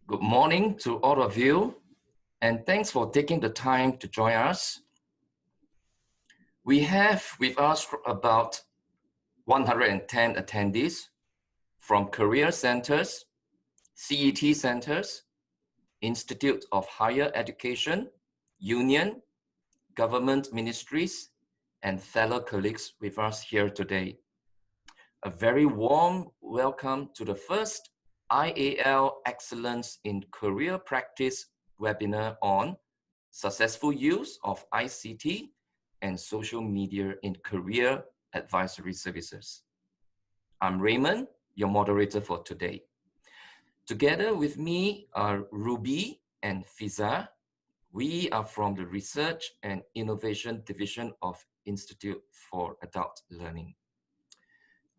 Good morning to all of you, and thanks for taking the time to join us. We have with us about 110 attendees from career centers, CET centers, Institute of Higher Education, union, government ministries, and fellow colleagues with us here today. A very warm welcome to the first IAL Excellence in Career Practice webinar on successful use of ICT and social media in career advisory services. I'm Raymond, your moderator for today. Together with me are Ruby and Fiza. We are from the Research and Innovation Division of Institute for Adult Learning.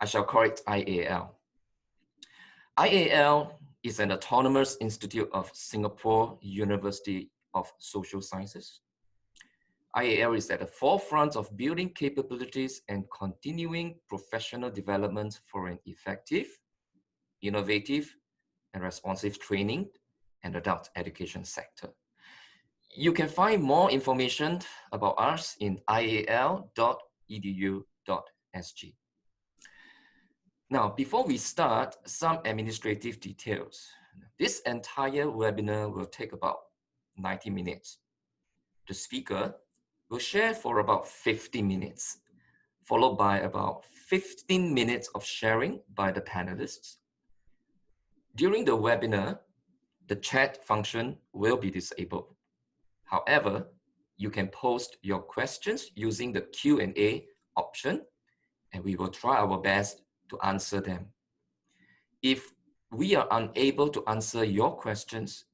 I shall call it IAL. IAL is an autonomous institute of Singapore University of Social Sciences. IAL is at the forefront of building capabilities and continuing professional development for an effective, innovative, and responsive training and adult education sector. You can find more information about us in ial.edu.sg. Now, before we start, some administrative details. This entire webinar will take about 90 minutes. The speaker will share for about 50 minutes, followed by about 15 minutes of sharing by the panelists. During the webinar, the chat function will be disabled. However, you can post your questions using the Q&A option, and we will try our best to answer them. If we are unable to answer your questions,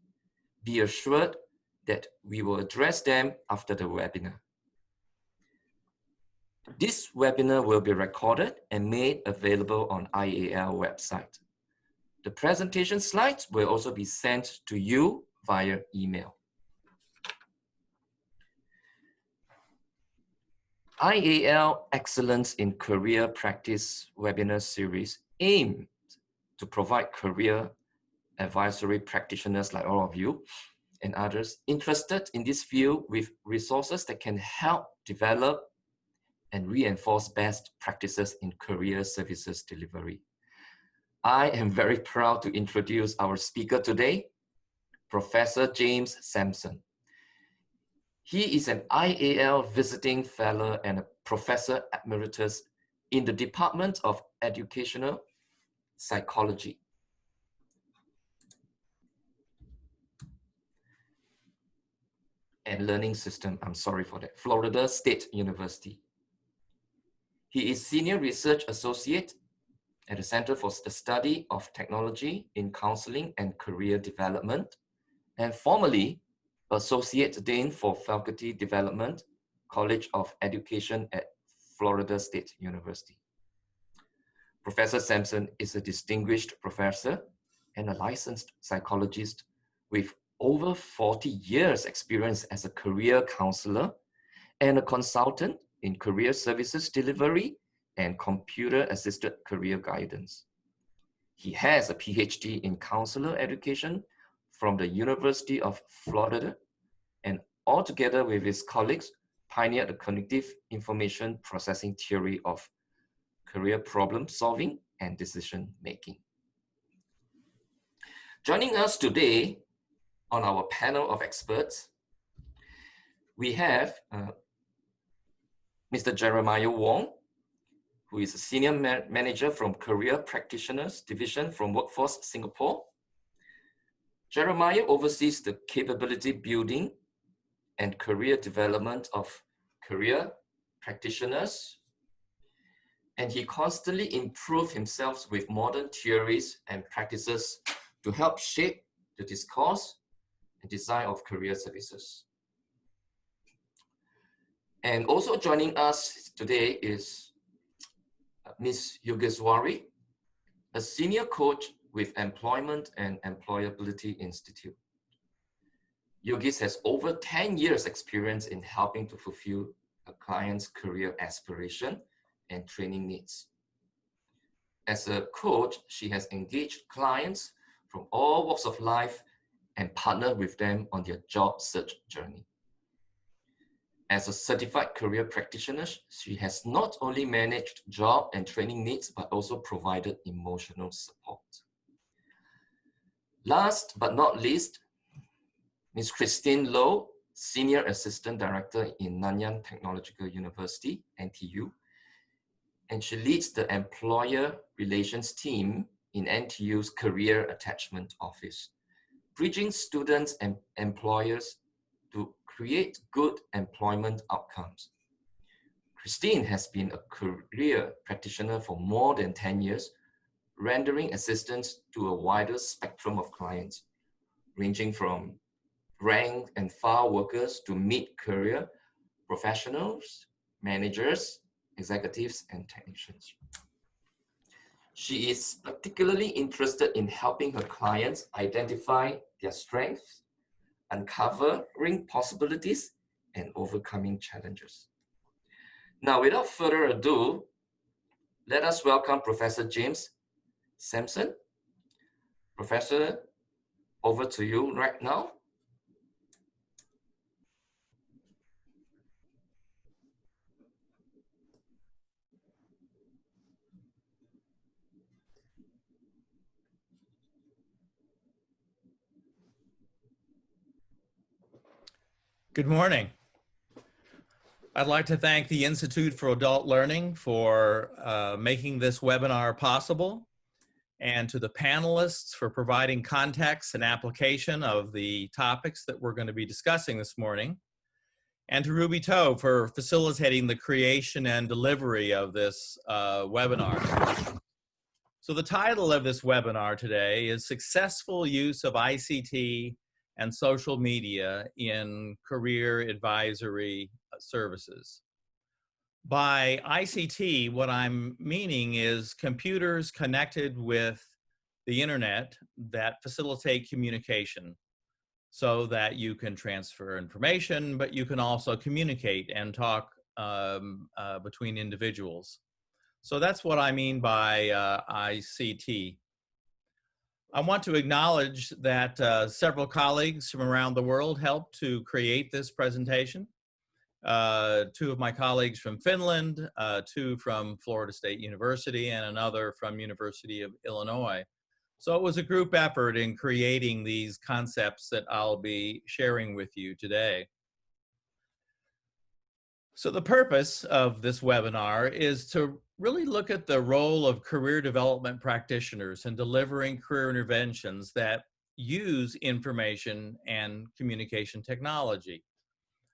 be assured that we will address them after the webinar. This webinar will be recorded and made available on IAL website. The presentation slides will also be sent to you via email. IAL Excellence in Career Practice webinar series aimed to provide career advisory practitioners like all of you and others interested in this field with resources that can help develop and reinforce best practices in career services delivery. I am very proud to introduce our speaker today, Professor James Sampson. He is an IAL visiting fellow and a professor emeritus in the Department of Educational Psychology. And Learning System, Florida State University. He is Senior Research Associate at the Center for the Study of Technology in Counseling and Career Development, and formerly Associate Dean for Faculty Development, College of Education at Florida State University. Professor Sampson is a distinguished professor and a licensed psychologist with over 40 years experience as a career counselor and a consultant in career services delivery and computer-assisted career guidance. He has a PhD in counselor education from the University of Florida, and altogether with his colleagues, pioneered the cognitive information processing theory of career problem solving and decision making. Joining us today on our panel of experts, we have Mr. Jeremiah Wong, who is a Senior Manager from Career Practitioners Division from Workforce Singapore. Jeremiah oversees the capability building and career development of career practitioners, and he constantly improves himself with modern theories and practices to help shape the discourse and design of career services. And also joining us today is Ms. Yogeswari, a senior coach with Employment and Employability Institute. Yogis has over 10 years experience in helping to fulfill a client's career aspiration and training needs. As a coach, she has engaged clients from all walks of life and partner with them on their job search journey. As a certified career practitioner, she has not only managed job and training needs, but also provided emotional support. Last but not least, Ms. Christine Low, Senior Assistant Director in Nanyang Technological University, NTU, and she leads the Employer Relations Team in NTU's Career Attachment Office, bridging students and employers to create good employment outcomes. Christine has been a career practitioner for more than 10 years, rendering assistance to a wider spectrum of clients, ranging from rank and file workers to mid-career professionals, managers, executives, and technicians. She is particularly interested in helping her clients identify their strengths, uncovering possibilities, and overcoming challenges. Now, without further ado, let us welcome Professor James Sampson. Professor, over to you right now. Good morning. I'd like to thank the Institute for Adult Learning for making this webinar possible, and to the panelists for providing context and application of the topics that we're going to be discussing this morning, and to Ruby Toe for facilitating the creation and delivery of this webinar. So the title of this webinar today is Successful Use of ICT and Social Media in Career Advisory Services. By ICT, what I'm meaning is computers connected with the internet that facilitate communication so that you can transfer information, but you can also communicate and talk between individuals. So that's what I mean by ICT. I want to acknowledge that several colleagues from around the world helped to create this presentation. Two of my colleagues from Finland, two from Florida State University, and another from University of Illinois. So it was a group effort in creating these concepts that I'll be sharing with you today. So the purpose of this webinar is to really look at the role of career development practitioners in delivering career interventions that use information and communication technology.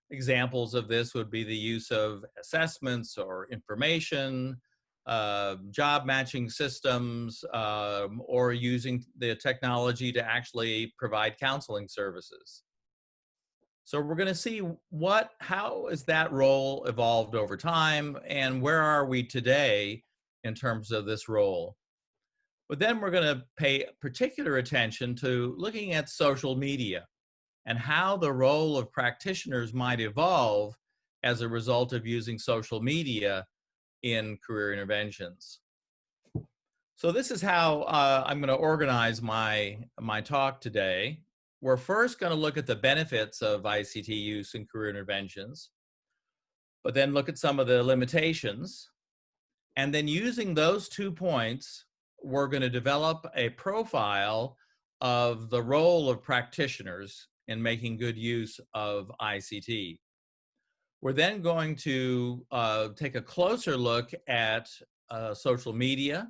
Examples of this would be the use of assessments or information, job matching systems, or using the technology to actually provide counseling services. So we're going to see how has that role evolved over time, and where are we today in terms of this role. But then we're going to pay particular attention to looking at social media and how the role of practitioners might evolve as a result of using social media in career interventions. So this is how I'm going to organize my talk today. We're first going to look at the benefits of ICT use in career interventions, but then look at some of the limitations. And then using those 2 points, we're going to develop a profile of the role of practitioners in making good use of ICT. We're then going to take a closer look at social media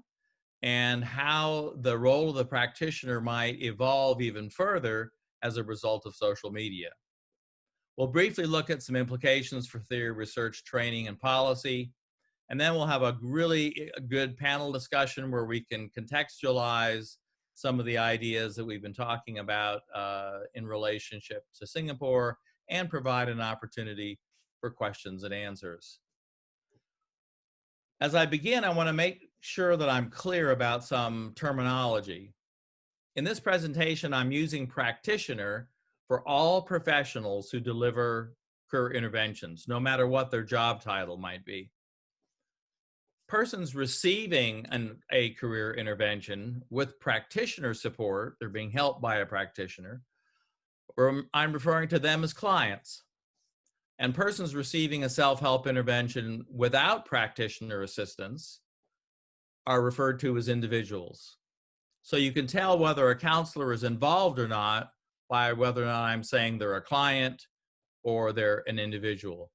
and how the role of the practitioner might evolve even further as a result of social media. We'll briefly look at some implications for theory, research, training, and policy, and then we'll have a really good panel discussion where we can contextualize some of the ideas that we've been talking about in relationship to Singapore, and provide an opportunity for questions and answers. As I begin, I want to make sure that I'm clear about some terminology. In this presentation, I'm using practitioner for all professionals who deliver career interventions, no matter what their job title might be. Persons receiving a career intervention with practitioner support, they're being helped by a practitioner, or I'm referring to them as clients. And persons receiving a self-help intervention without practitioner assistance are referred to as individuals. So you can tell whether a counselor is involved or not by whether or not I'm saying they're a client or they're an individual.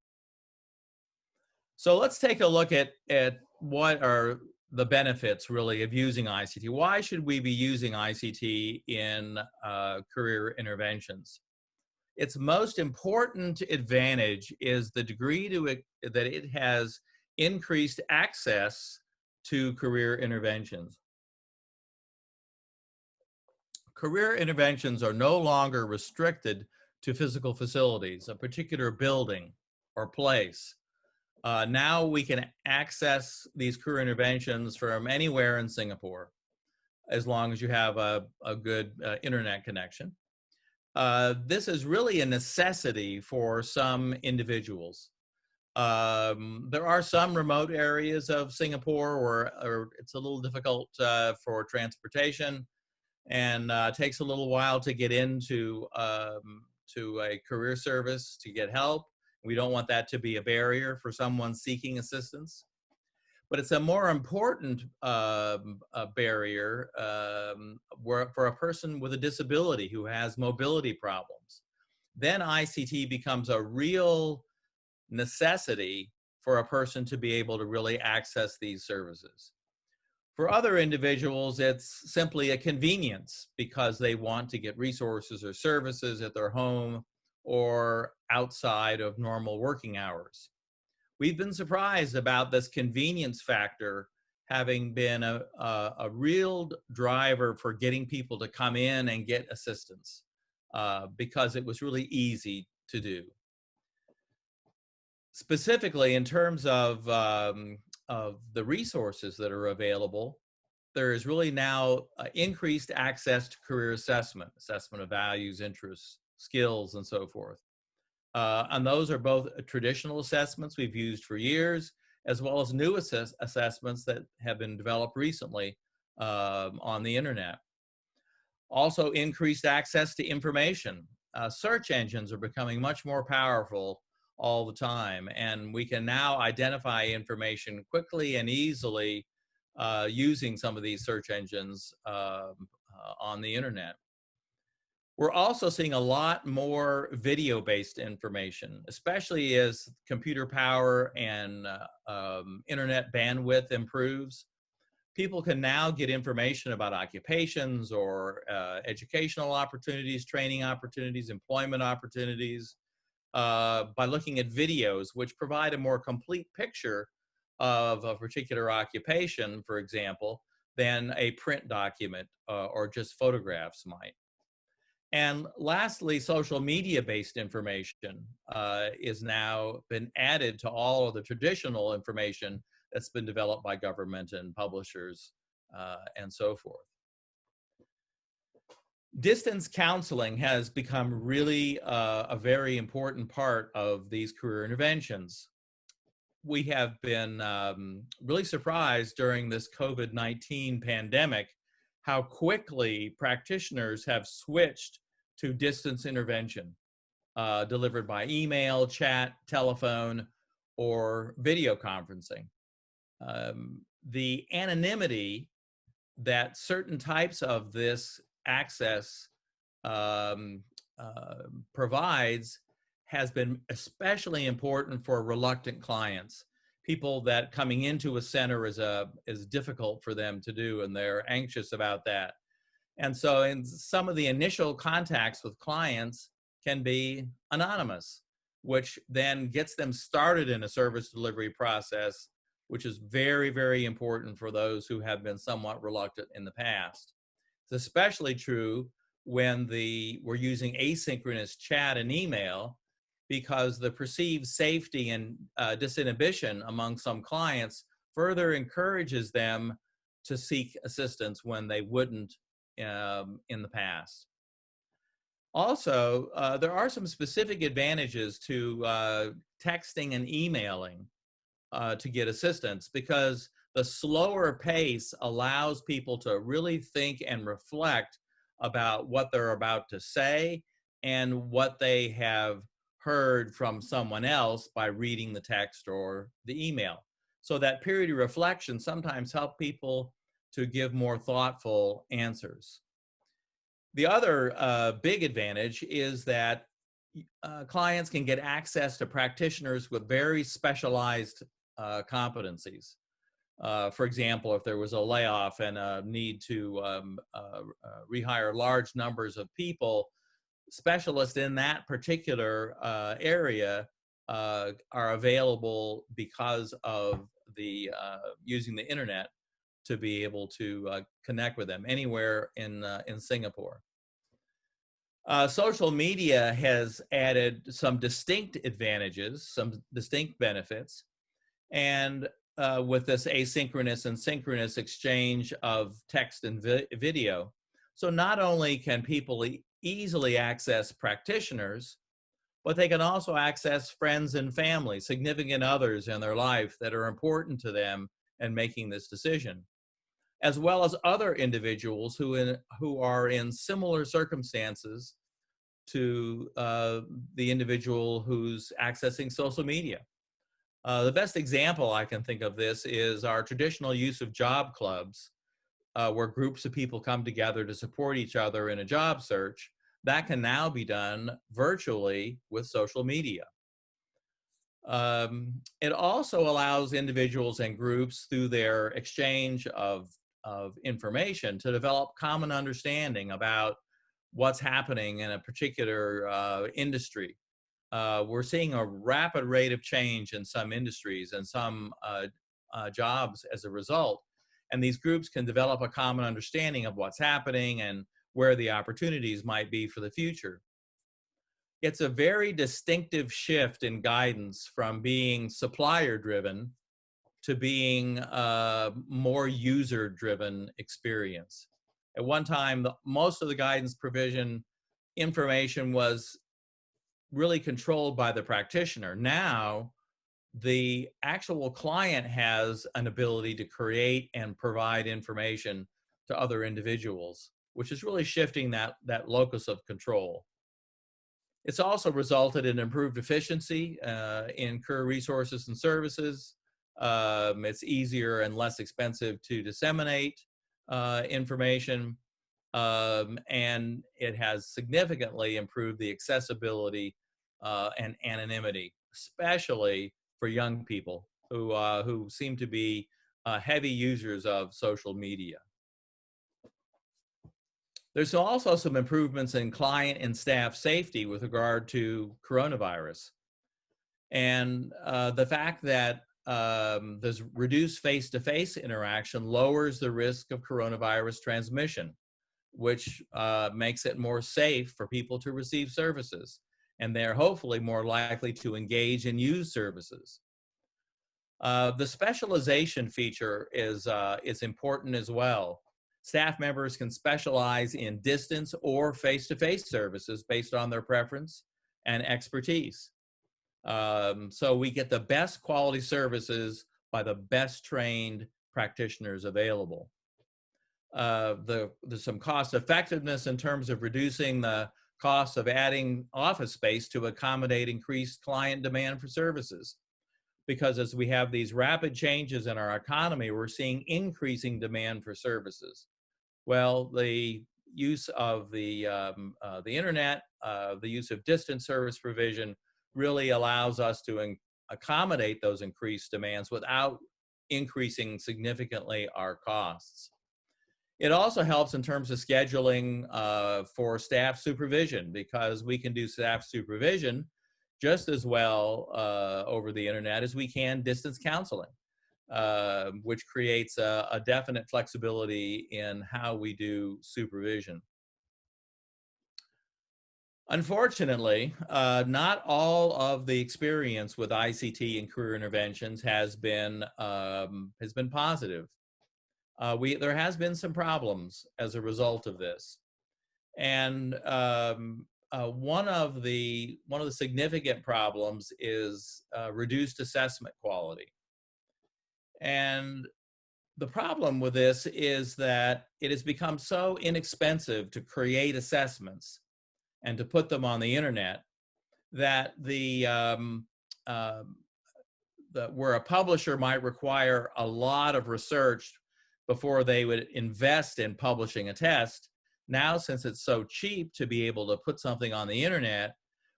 So let's take a look at what are the benefits really of using ICT. Why should we be using ICT in career interventions? Its most important advantage is the degree to it that it has increased access to career interventions. Career interventions are no longer restricted to physical facilities, a particular building or place. Now we can access these career interventions from anywhere in Singapore, as long as you have a good internet connection. This is really a necessity for some individuals. There are some remote areas of Singapore where it's a little difficult for transportation, and takes a little while to get into to a career service to get help. We don't want that to be a barrier for someone seeking assistance. But it's a more important barrier for a person with a disability who has mobility problems. Then ICT becomes a real necessity for a person to be able to really access these services. For other individuals, it's simply a convenience because they want to get resources or services at their home or outside of normal working hours. We've been surprised about this convenience factor having been a real driver for getting people to come in and get assistance because it was really easy to do. Specifically, in terms of the resources that are available, there is really now increased access to career assessment of values, interests, skills, and so forth. And those are both traditional assessments we've used for years, as well as new assessments that have been developed recently on the internet. Also, increased access to information. Search engines are becoming much more powerful all the time, and we can now identify information quickly and easily using some of these search engines on the internet. We're also seeing a lot more video-based information, especially as computer power and internet bandwidth improves. People can now get information about occupations or educational opportunities, training opportunities, employment opportunities by looking at videos, which provide a more complete picture of a particular occupation, for example, than a print document or just photographs might. And lastly, social media-based information is now been added to all of the traditional information that's been developed by government and publishers and so forth. Distance counseling has become really a very important part of these career interventions. We have been really surprised during this COVID-19 pandemic how quickly practitioners have switched to distance intervention delivered by email, chat, telephone, or video conferencing. The anonymity that certain types of this access provides has been especially important for reluctant clients, people that coming into a center is difficult for them to do, and they're anxious about that. And so in some of the initial contacts with clients can be anonymous, which then gets them started in a service delivery process, which is very, very important for those who have been somewhat reluctant in the past. It's especially true when we're using asynchronous chat and email, because the perceived safety and disinhibition among some clients further encourages them to seek assistance when they wouldn't in the past. Also, there are some specific advantages to texting and emailing to get assistance, because the slower pace allows people to really think and reflect about what they're about to say and what they have heard from someone else by reading the text or the email. So that period of reflection sometimes helps people to give more thoughtful answers. The other big advantage is that clients can get access to practitioners with very specialized competencies. For example, if there was a layoff and a need to rehire large numbers of people, specialists in that particular area are available because of the using the internet to be able to connect with them anywhere in Singapore. Social media has added some distinct advantages, some distinct benefits, and with this asynchronous and synchronous exchange of text and video. So not only can people easily access practitioners, but they can also access friends and family, significant others in their life that are important to them in making this decision, as well as other individuals who are in similar circumstances to the individual who's accessing social media. The best example I can think of this is our traditional use of job clubs, where groups of people come together to support each other in a job search. That can now be done virtually with social media. It also allows individuals and groups through their exchange of information to develop common understanding about what's happening in a particular industry. We're seeing a rapid rate of change in some industries and some jobs as a result. And these groups can develop a common understanding of what's happening and where the opportunities might be for the future. It's a very distinctive shift in guidance from being supplier-driven to being a more user-driven experience. At one time, most of the guidance provision information was really controlled by the practitioner. Now, the actual client has an ability to create and provide information to other individuals, which is really shifting that locus of control. It's also resulted in improved efficiency in career resources and services. It's easier and less expensive to disseminate information, and it has significantly improved the accessibility and anonymity, especially for young people who seem to be heavy users of social media. There's also some improvements in client and staff safety with regard to coronavirus. And the fact that there's reduced face-to-face interaction lowers the risk of coronavirus transmission, which makes it more safe for people to receive services. And they're hopefully more likely to engage and use services. The specialization feature is important as well. Staff members can specialize in distance or face-to-face services based on their preference and expertise. So we get the best quality services by the best trained practitioners available. There's some cost effectiveness in terms of reducing the cost of adding office space to accommodate increased client demand for services. Because as we have these rapid changes in our economy, we're seeing increasing demand for services. Well, the use of the internet, the use of distance service provision really allows us to accommodate those increased demands without increasing significantly our costs. It also helps in terms of scheduling for staff supervision, because we can do staff supervision just as well over the internet as we can distance counseling, which creates a definite flexibility in how we do supervision. Unfortunately, not all of the experience with ICT and career interventions has been positive. There has been some problems as a result of this, and one of the significant problems is reduced assessment quality. And the problem with this is that it has become so inexpensive to create assessments and to put them on the internet, that where a publisher might require a lot of research before they would invest in publishing a test, now since it's so cheap to be able to put something on the internet,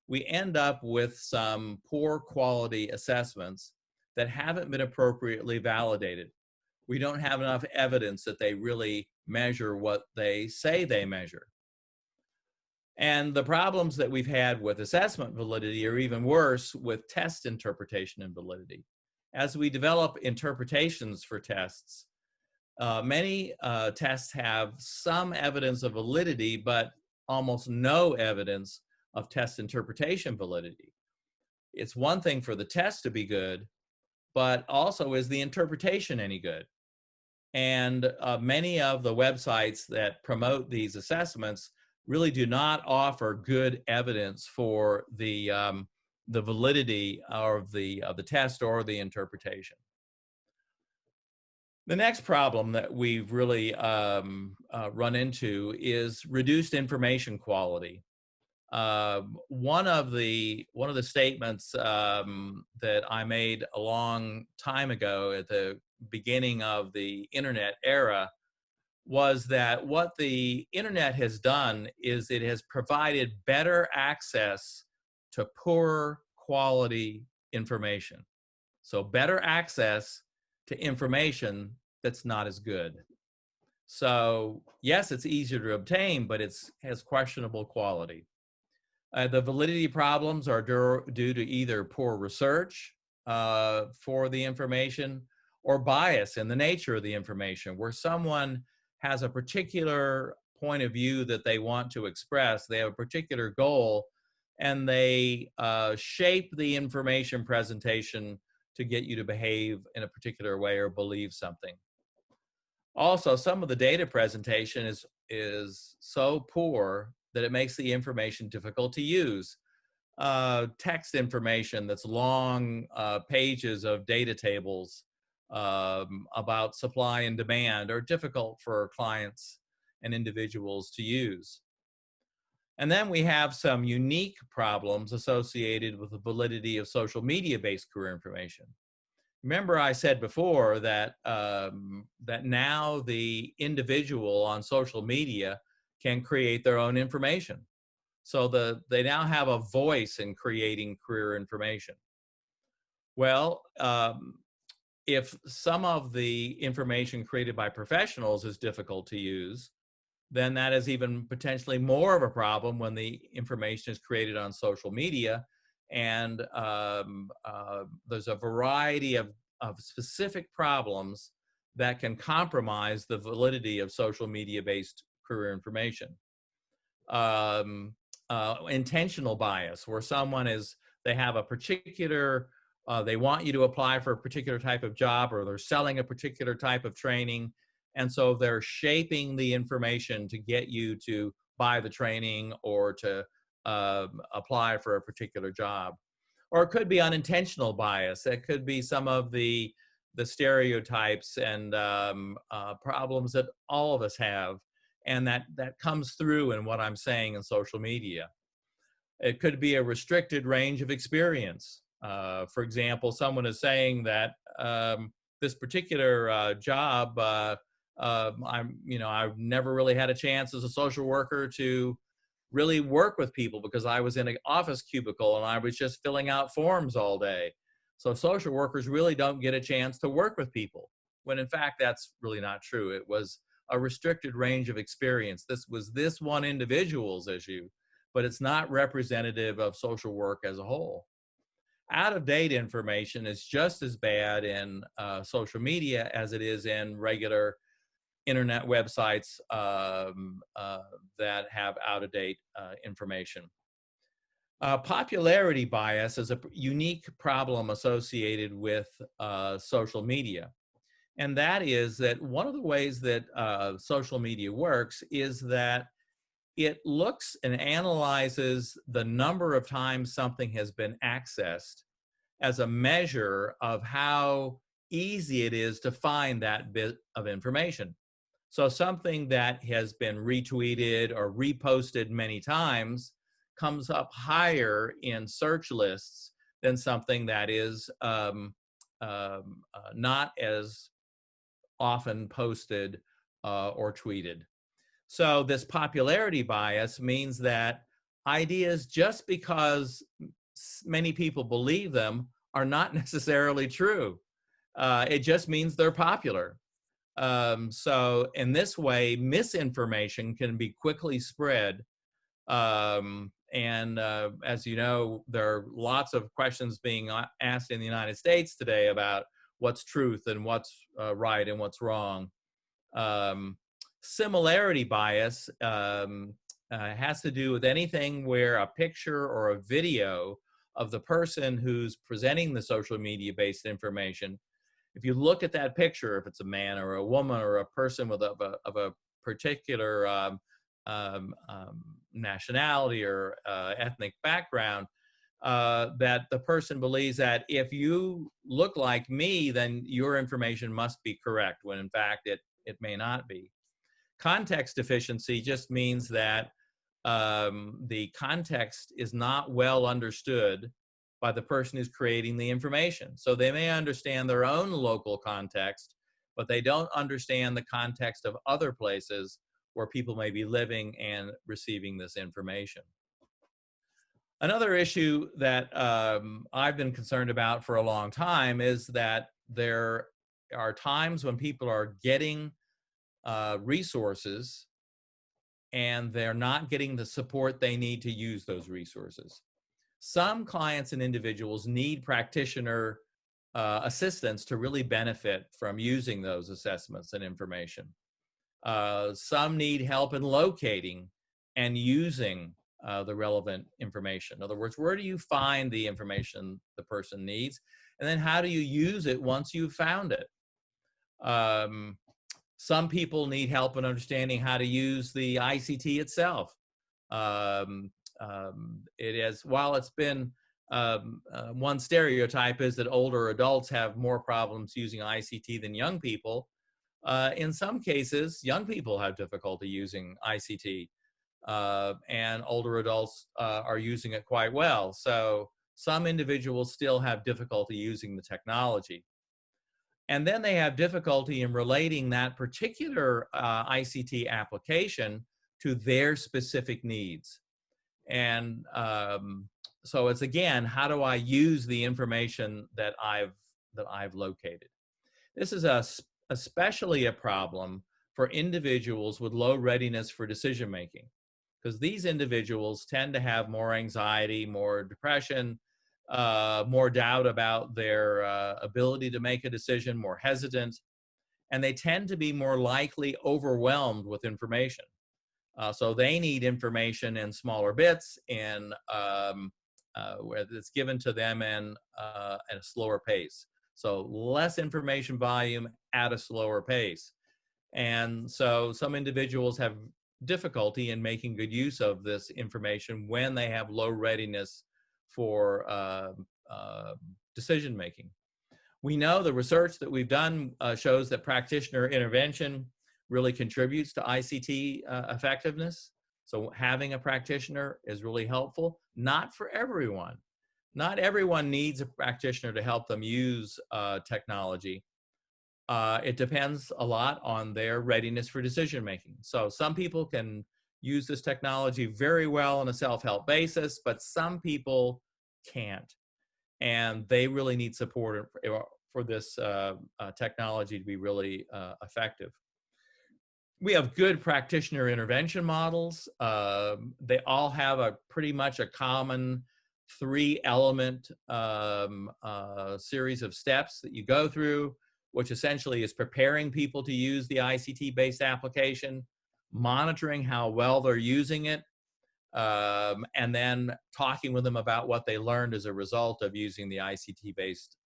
we end up with some poor quality assessments that haven't been appropriately validated. We don't have enough evidence that they really measure what they say they measure. And the problems that we've had with assessment validity are even worse with test interpretation and validity. As we develop interpretations for tests, many tests have some evidence of validity, but almost no evidence of test interpretation validity. It's one thing for the test to be good, but also is the interpretation any good? And many of the websites that promote these assessments really do not offer good evidence for the validity of the test or the interpretation. The next problem that we've really run into is reduced information quality. One of the statements that I made a long time ago at the beginning of the internet era was that what the internet has done is it has provided better access to poorer quality information. So better access to information that's not as good. So yes, it's easier to obtain, but it has questionable quality. The validity problems are due to either poor research for the information or bias in the nature of the information, where someone has a particular point of view that they want to express, they have a particular goal, and they shape the information presentation to get you to behave in a particular way or believe something. Also, some of the data presentation is so poor that it makes the information difficult to use. Text information that's long pages of data tables about supply and demand are difficult for clients and individuals to use. And then we have some unique problems associated with the validity of social media-based career information. Remember, I said before that that now the individual on social media can create their own information. So they now have a voice in creating career information. Well, if some of the information created by professionals is difficult to use, then that is even potentially more of a problem when the information is created on social media. And there's a variety of specific problems that can compromise the validity of social media-based career information. Intentional bias, where someone they have a particular, they want you to apply for a particular type of job, or they're selling a particular type of training, and so they're shaping the information to get you to buy the training or to apply for a particular job. Or it could be unintentional bias. It could be some of the stereotypes and problems that all of us have, and that comes through in what I'm saying in social media. It could be a restricted range of experience. For example, someone is saying that this particular job, I've never really had a chance as a social worker to really work with people because I was in an office cubicle and I was just filling out forms all day. So social workers really don't get a chance to work with people, when in fact that's really not true. It was a restricted range of experience. This was this one individual's issue, but it's not representative of social work as a whole. Out-of-date information is just as bad in social media as it is in regular internet websites that have out-of-date information. Popularity bias is a unique problem associated with social media. And that is that one of the ways that social media works is that it looks and analyzes the number of times something has been accessed as a measure of how easy it is to find that bit of information. So something that has been retweeted or reposted many times comes up higher in search lists than something that is not as often posted or tweeted. So this popularity bias means that ideas, just because many people believe them, are not necessarily true. It just means they're popular. So in this way, misinformation can be quickly spread. As you know, there are lots of questions being asked in the United States today about what's truth and what's right and what's wrong. Similarity bias has to do with anything where a picture or a video of the person who's presenting the social media-based information, if you look at that picture, if it's a man or a woman or a person with of a particular nationality or ethnic background, that the person believes that if you look like me, then your information must be correct, when in fact it may not be. Context deficiency just means that the context is not well understood by the person who's creating the information. So they may understand their own local context, but they don't understand the context of other places where people may be living and receiving this information. Another issue that I've been concerned about for a long time is that there are times when people are getting resources and they're not getting the support they need to use those resources. Some clients and individuals need practitioner assistance to really benefit from using those assessments and information. Some need help in locating and using the relevant information. In other words, where do you find the information the person needs? And then how do you use it once you've found it? Some people need help in understanding how to use the ICT itself. It is, while it's been one stereotype is that older adults have more problems using ICT than young people. In some cases, young people have difficulty using ICT, and older adults are using it quite well. So some individuals still have difficulty using the technology. And then they have difficulty in relating that particular ICT application to their specific needs. And so it's, again, how do I use the information that I've located? This is especially a problem for individuals with low readiness for decision making, because these individuals tend to have more anxiety, more depression, more doubt about their ability to make a decision, more hesitant, and they tend to be more likely overwhelmed with information. So they need information in smaller bits and where it's given to them at a slower pace. So less information volume at a slower pace. And so some individuals have difficulty in making good use of this information when they have low readiness for decision making. We know the research that we've done shows that practitioner intervention really contributes to ICT effectiveness. So having a practitioner is really helpful. Not for everyone. Not everyone needs a practitioner to help them use technology. It depends a lot on their readiness for decision making. So some people can use this technology very well on a self-help basis, but some people can't. And they really need support for this technology to be really effective. We have good practitioner intervention models. They all have pretty much a common 3-element series of steps that you go through, which essentially is preparing people to use the ICT-based application, monitoring how well they're using it, and then talking with them about what they learned as a result of using the ICT-based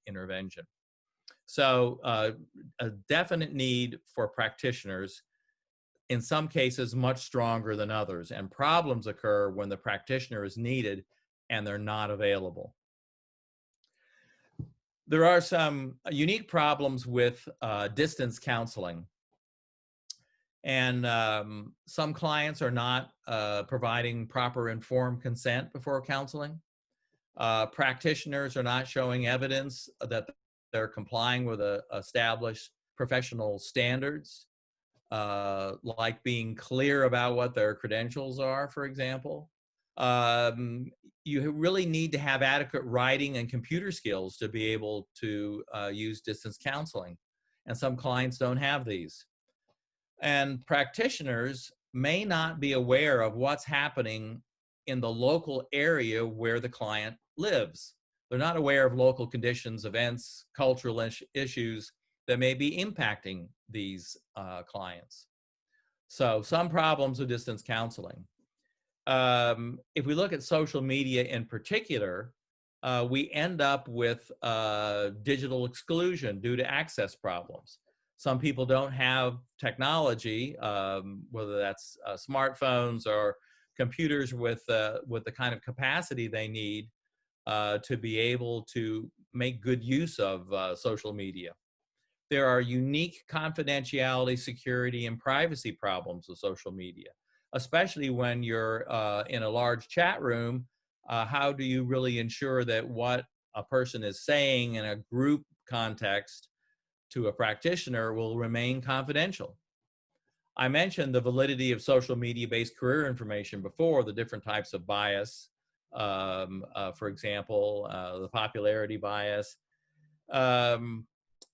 intervention. So a definite need for practitioners, in some cases much stronger than others, and problems occur when the practitioner is needed and they're not available. There are some unique problems with distance counseling. And some clients are not providing proper informed consent before counseling. Practitioners are not showing evidence that they're complying with established professional standards, like being clear about what their credentials are, for example. You really need to have adequate writing and computer skills to be able to use distance counseling. And some clients don't have these. And practitioners may not be aware of what's happening in the local area where the client lives. They're not aware of local conditions, events, cultural issues that may be impacting these clients. So some problems with distance counseling. If we look at social media in particular, we end up with digital exclusion due to access problems. Some people don't have technology, whether that's smartphones or computers with the kind of capacity they need to be able to make good use of social media. There are unique confidentiality, security, and privacy problems with social media, especially when you're in a large chat room. How do you really ensure that what a person is saying in a group context to a practitioner will remain confidential? I mentioned the validity of social media-based career information before, the different types of bias, for example, the popularity bias.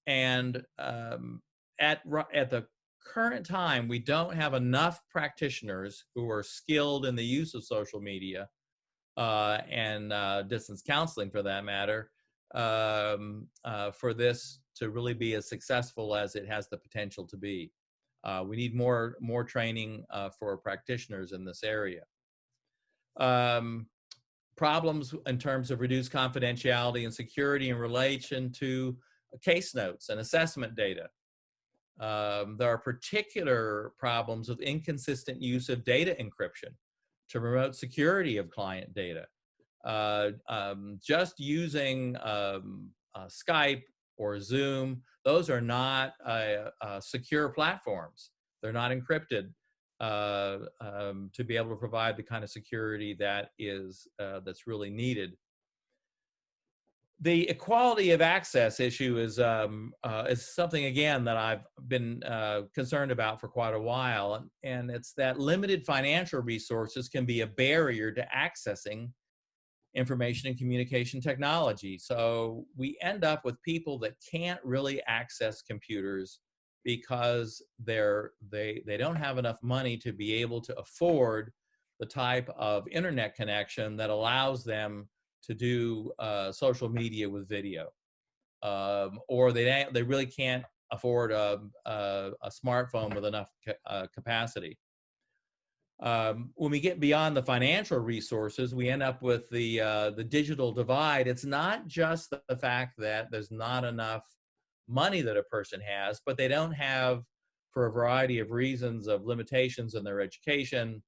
And at the current time, we don't have enough practitioners who are skilled in the use of social media and distance counseling, for that matter, for this to really be as successful as it has the potential to be. We need more training for practitioners in this area. Problems in terms of reduced confidentiality and security in relation to case notes and assessment data. There are particular problems with inconsistent use of data encryption to promote security of client data. Just using Skype or Zoom, those are not secure platforms. They're not encrypted to be able to provide the kind of security that is that's really needed. The equality of access issue is something, again, that I've been concerned about for quite a while, and it's that limited financial resources can be a barrier to accessing information and communication technology. So we end up with people that can't really access computers because they don't have enough money to be able to afford the type of internet connection that allows them to do social media with video, or they really can't afford a smartphone with enough capacity. When we get beyond the financial resources, we end up with the digital divide. It's not just the fact that there's not enough money that a person has, but they don't have, for a variety of reasons of limitations in their education,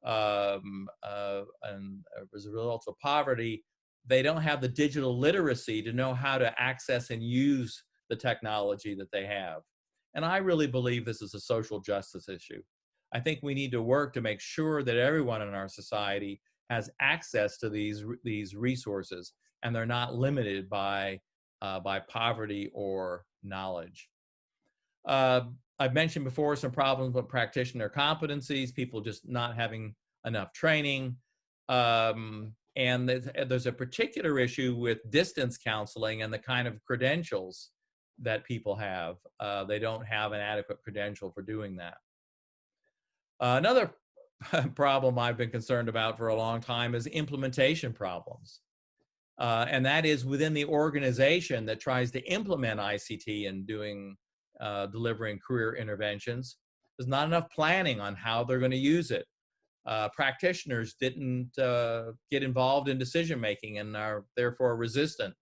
and as a result of poverty, they don't have the digital literacy to know how to access and use the technology that they have. And I really believe this is a social justice issue. I think we need to work to make sure that everyone in our society has access to these resources, and they're not limited by poverty or knowledge. I've mentioned before some problems with practitioner competencies, people just not having enough training. And there's a particular issue with distance counseling and the kind of credentials that people have. They don't have an adequate credential for doing that. Another problem I've been concerned about for a long time is implementation problems. And that is within the organization that tries to implement ICT and delivering career interventions. There's not enough planning on how they're going to use it. Practitioners didn't get involved in decision-making and are therefore resistant.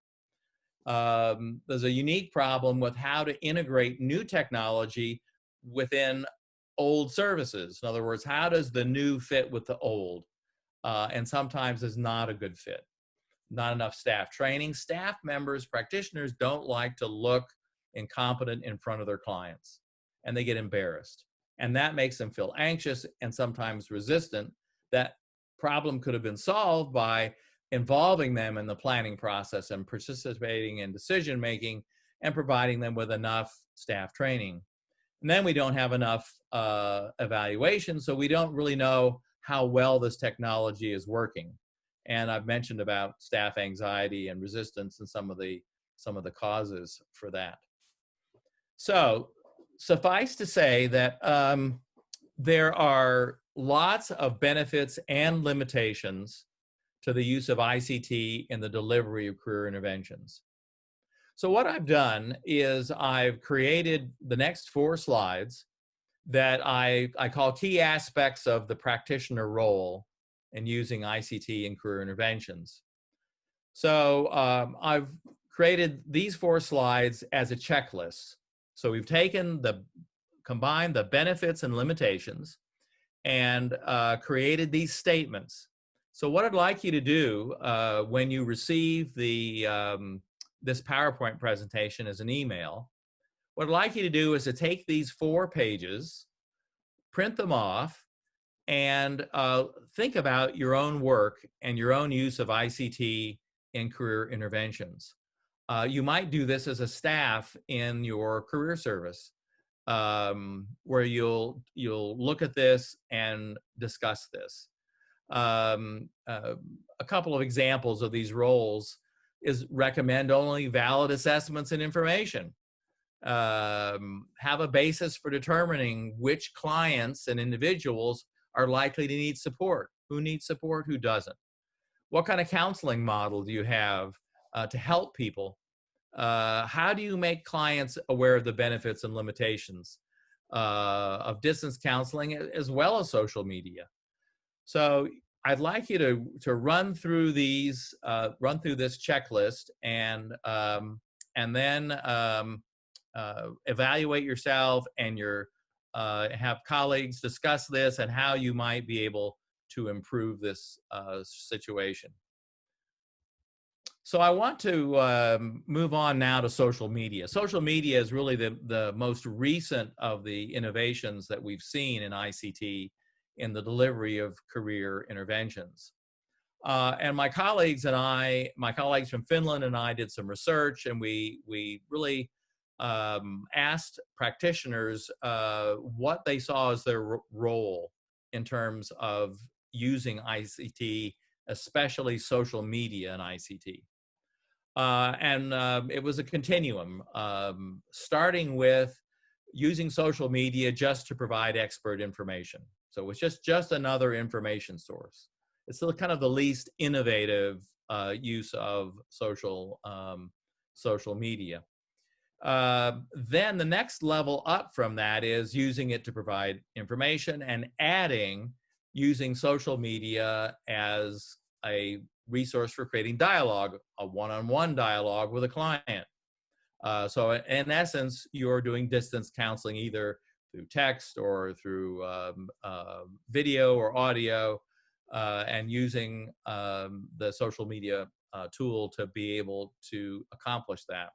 There's a unique problem with how to integrate new technology within old services. In other words, how does the new fit with the old? And sometimes it's not a good fit. Not enough staff training. Staff members, practitioners don't like to look incompetent in front of their clients, and they get embarrassed. And that makes them feel anxious and sometimes resistant. That problem could have been solved by involving them in the planning process and participating in decision making and providing them with enough staff training. And then we don't have enough evaluation, so we don't really know how well this technology is working. And I've mentioned about staff anxiety and resistance and some of the causes for that. So suffice to say that there are lots of benefits and limitations to the use of ICT in the delivery of career interventions. So what I've done is I've created the next 4 slides that I call key aspects of the practitioner role in using ICT in career interventions. So I've created these 4 slides as a checklist. So we've combined the benefits and limitations and created these statements. So what I'd like you to do when you receive this PowerPoint presentation as an email, what I'd like you to do is to take these 4 pages, print them off, and think about your own work and your own use of ICT in career interventions. You might do this as a staff in your career service, where you'll look at this and discuss this. A couple of examples of these roles is recommend only valid assessments and information. Have a basis for determining which clients and individuals are likely to need support. Who needs support, who doesn't? What kind of counseling model do you have to help people? How do you make clients aware of the benefits and limitations of distance counseling as well as social media? So I'd like you to run through these, run through this checklist, and then evaluate yourself and have colleagues discuss this and how you might be able to improve this situation. So I want to move on now to social media. Social media is really the most recent of the innovations that we've seen in ICT in the delivery of career interventions. And my colleagues from Finland and I did some research, and we really asked practitioners what they saw as their role in terms of using ICT, especially social media and ICT. And it was a continuum, starting with using social media just to provide expert information. So it was just another information source. It's still kind of the least innovative use of social media. Then the next level up from that is using it to provide information and using social media as a resource for creating dialogue, a one-on-one dialogue with a client. So in essence, you're doing distance counseling either through text or through video or audio, and using the social media tool to be able to accomplish that.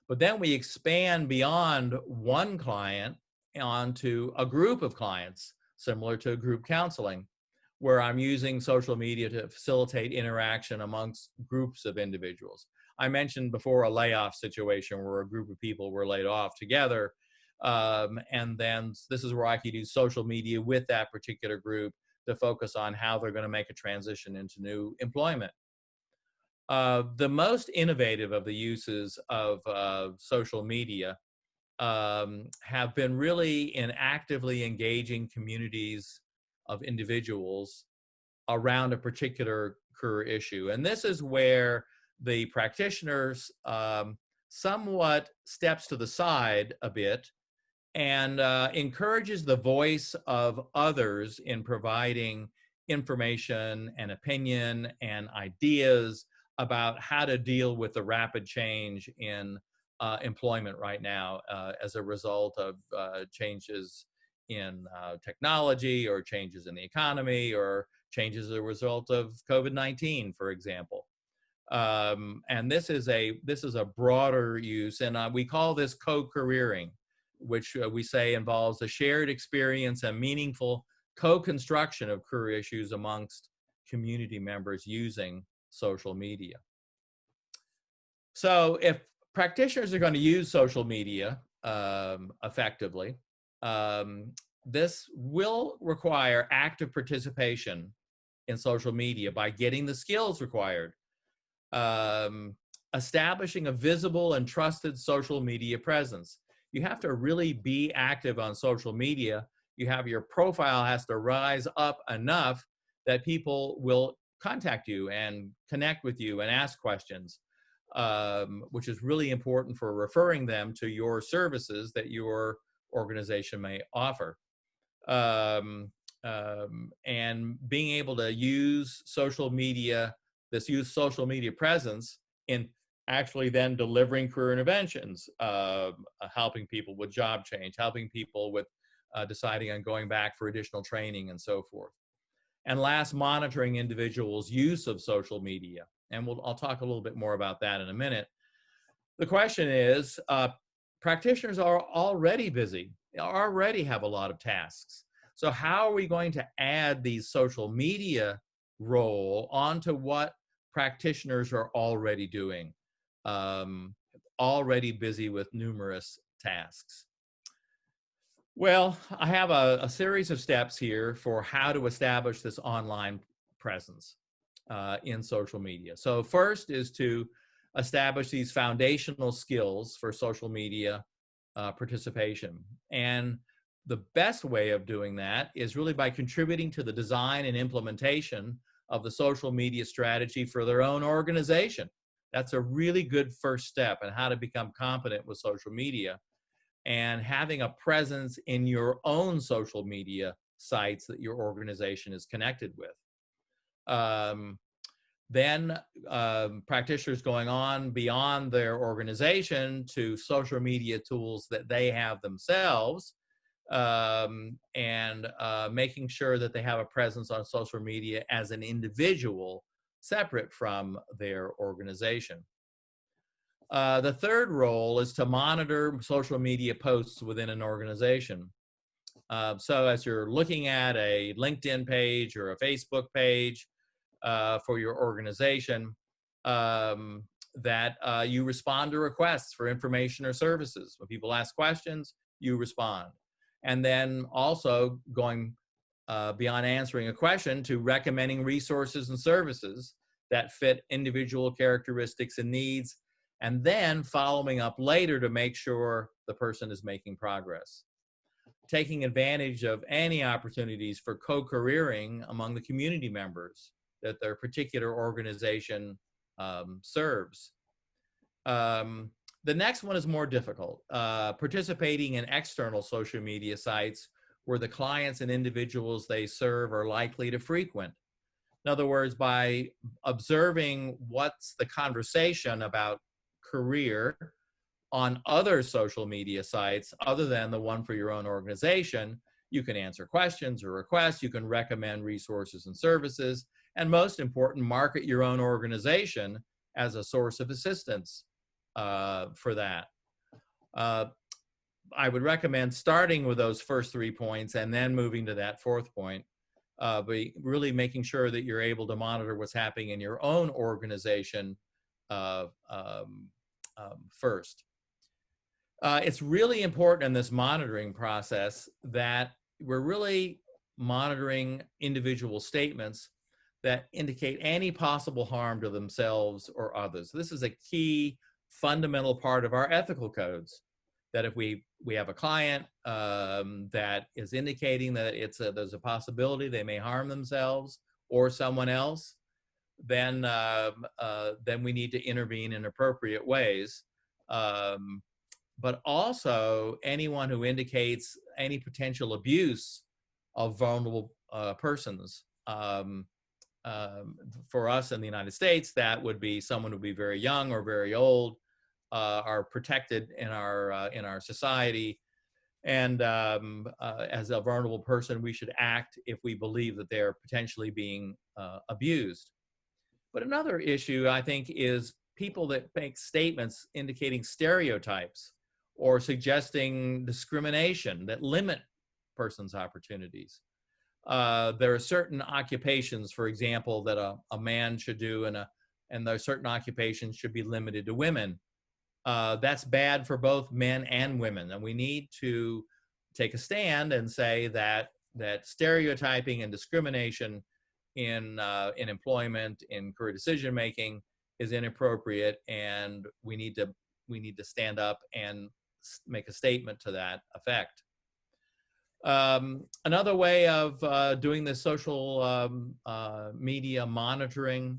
But then we expand beyond one client onto a group of clients, similar to group counseling, where I'm using social media to facilitate interaction amongst groups of individuals. I mentioned before a layoff situation where a group of people were laid off together. And then this is where I could use social media with that particular group to focus on how they're going to make a transition into new employment. The most innovative of the uses of social media have been really in actively engaging communities of individuals around a particular career issue. And this is where the practitioners somewhat steps to the side a bit and encourages the voice of others in providing information and opinion and ideas about how to deal with the rapid change in employment right now as a result of changes in technology or changes in the economy or changes as a result of COVID-19, for example. And this is a broader use, and we call this co-careering. which we say involves a shared experience and meaningful co-construction of career issues amongst community members using social media. So if practitioners are going to use social media effectively, this will require active participation in social media by getting the skills required, establishing a visible and trusted social media presence. You have to really be active on social media. Your profile has to rise up enough that people will contact you and connect with you and ask questions, which is really important for referring them to your services that your organization may offer. And being able to use social media, social media presence in actually then delivering career interventions, helping people with job change, helping people with deciding on going back for additional training and so forth. And last, monitoring individuals' use of social media. And I'll talk a little bit more about that in a minute. The question is, practitioners are already busy, already have a lot of tasks. So how are we going to add these social media role onto what practitioners are already doing, already busy with numerous tasks? Well, I have a series of steps here for how to establish this online presence in social media. So first is to establish these foundational skills for social media participation. And the best way of doing that is really by contributing to the design and implementation of the social media strategy for their own organization. That's a really good first step in how to become competent with social media, and having a presence in your own social media sites that your organization is connected with. Then practitioners going on beyond their organization to social media tools that they have themselves, and making sure that they have a presence on social media as an individual separate from their organization. The third role is to monitor social media posts within an organization. So as you're looking at a LinkedIn page or a Facebook page for your organization, that you respond to requests for information or services. When people ask questions, you respond. And then also going beyond answering a question to recommending resources and services that fit individual characteristics and needs, and then following up later to make sure the person is making progress. Taking advantage of any opportunities for co-careering among the community members that their particular organization serves. The next one is more difficult, participating in external social media sites where the clients and individuals they serve are likely to frequent. In other words, by observing what's the conversation about career on other social media sites other than the one for your own organization, you can answer questions or requests, you can recommend resources and services, and most important, market your own organization as a source of assistance for that. I would recommend starting with those first 3 points and then moving to that fourth point, but really making sure that you're able to monitor what's happening in your own organization first. It's really important in this monitoring process that we're really monitoring individual statements that indicate any possible harm to themselves or others. This is a key fundamental part of our ethical codes, that if we have a client that is indicating that there's a possibility they may harm themselves or someone else, then we need to intervene in appropriate ways. But also anyone who indicates any potential abuse of vulnerable persons. For us in the United States, that would be someone who would be very young or very old, are protected in our society. And as a vulnerable person, we should act if we believe that they're potentially being abused. But another issue, I think, is people that make statements indicating stereotypes or suggesting discrimination that limit persons' opportunities. There are certain occupations, for example, that a man should do, and there are certain occupations should be limited to women. That's bad for both men and women, and we need to take a stand and say that stereotyping and discrimination in employment, in career decision making, is inappropriate, and we need to stand up and make a statement to that effect. Another way of doing the social media monitoring,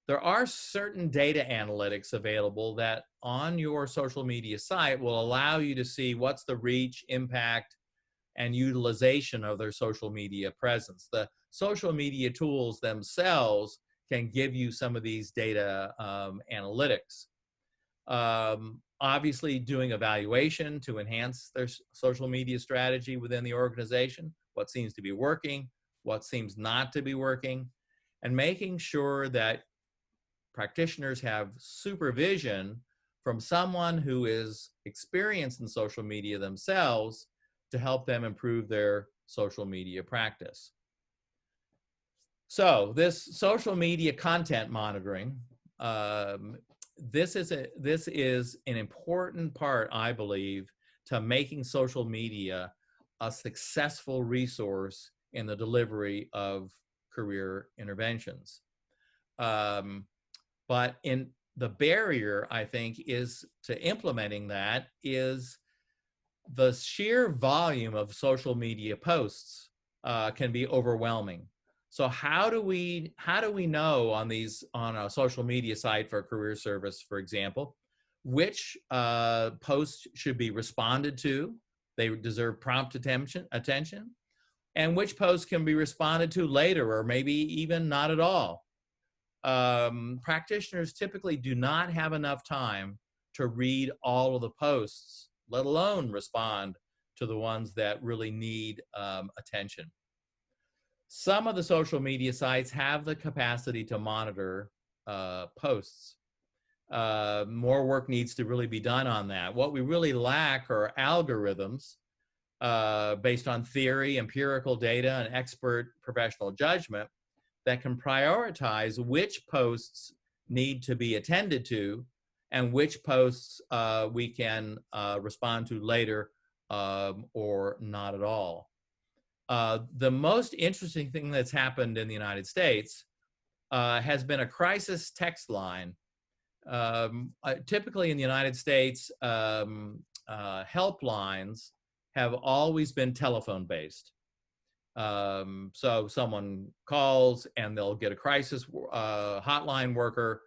there are certain data analytics available that on your social media site will allow you to see what's the reach, impact, and utilization of their social media presence. The social media tools themselves can give you some of these data analytics. Obviously, doing evaluation to enhance their social media strategy within the organization, what seems to be working, what seems not to be working, and making sure that practitioners have supervision from someone who is experienced in social media themselves to help them improve their social media practice. So this social media content monitoring, this is an important part, I believe, to making social media a successful resource in the delivery of career interventions. But in the barrier, I think, is to implementing that is the sheer volume of social media posts can be overwhelming. So how do we know on a social media site for a career service, for example, which posts should be responded to? They deserve prompt attention, and which posts can be responded to later or maybe even not at all. Practitioners typically do not have enough time to read all of the posts, let alone respond to the ones that really need attention. Some of the social media sites have the capacity to monitor posts. More work needs to really be done on that. What we really lack are algorithms based on theory, empirical data, and expert professional judgment that can prioritize which posts need to be attended to and which posts we can respond to later or not at all. The most interesting thing that's happened in the United States has been a crisis text line. Typically in the United States, helplines have always been telephone-based. So someone calls and they'll get a crisis hotline worker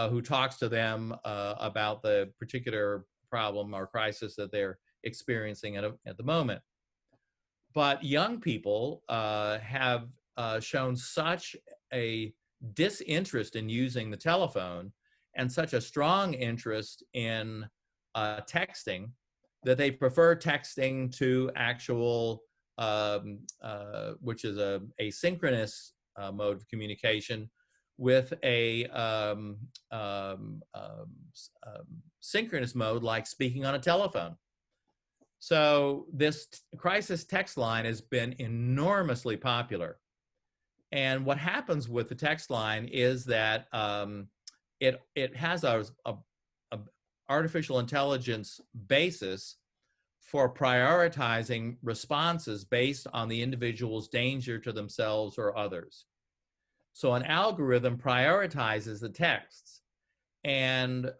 who talks to them about the particular problem or crisis that they're experiencing at the moment. But young people have shown such a disinterest in using the telephone and such a strong interest in texting that they prefer texting to actual, which is a asynchronous mode of communication, with a synchronous mode like speaking on a telephone. So this crisis text line has been enormously popular. And what happens with the text line is that it has a artificial intelligence basis for prioritizing responses based on the individual's danger to themselves or others. So an algorithm prioritizes the texts, and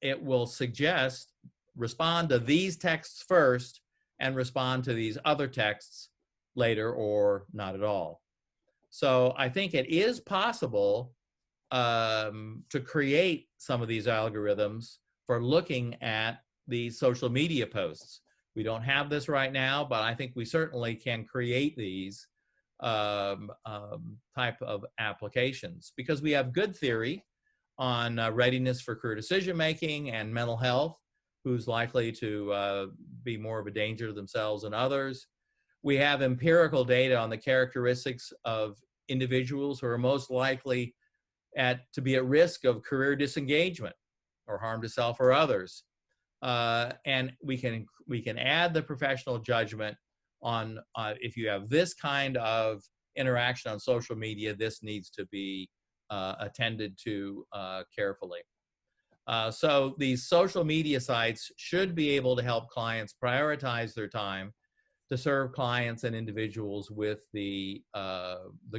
it will suggest respond to these texts first and respond to these other texts later or not at all. So I think it is possible to create some of these algorithms for looking at these social media posts. We don't have this right now, but I think we certainly can create these type of applications because we have good theory on readiness for career decision making and mental health, who's likely to be more of a danger to themselves and others. We have empirical data on the characteristics of individuals who are most likely to be at risk of career disengagement or harm to self or others. And we can add the professional judgment on if you have this kind of interaction on social media, this needs to be attended to carefully. So these social media sites should be able to help clients prioritize their time to serve clients and individuals with the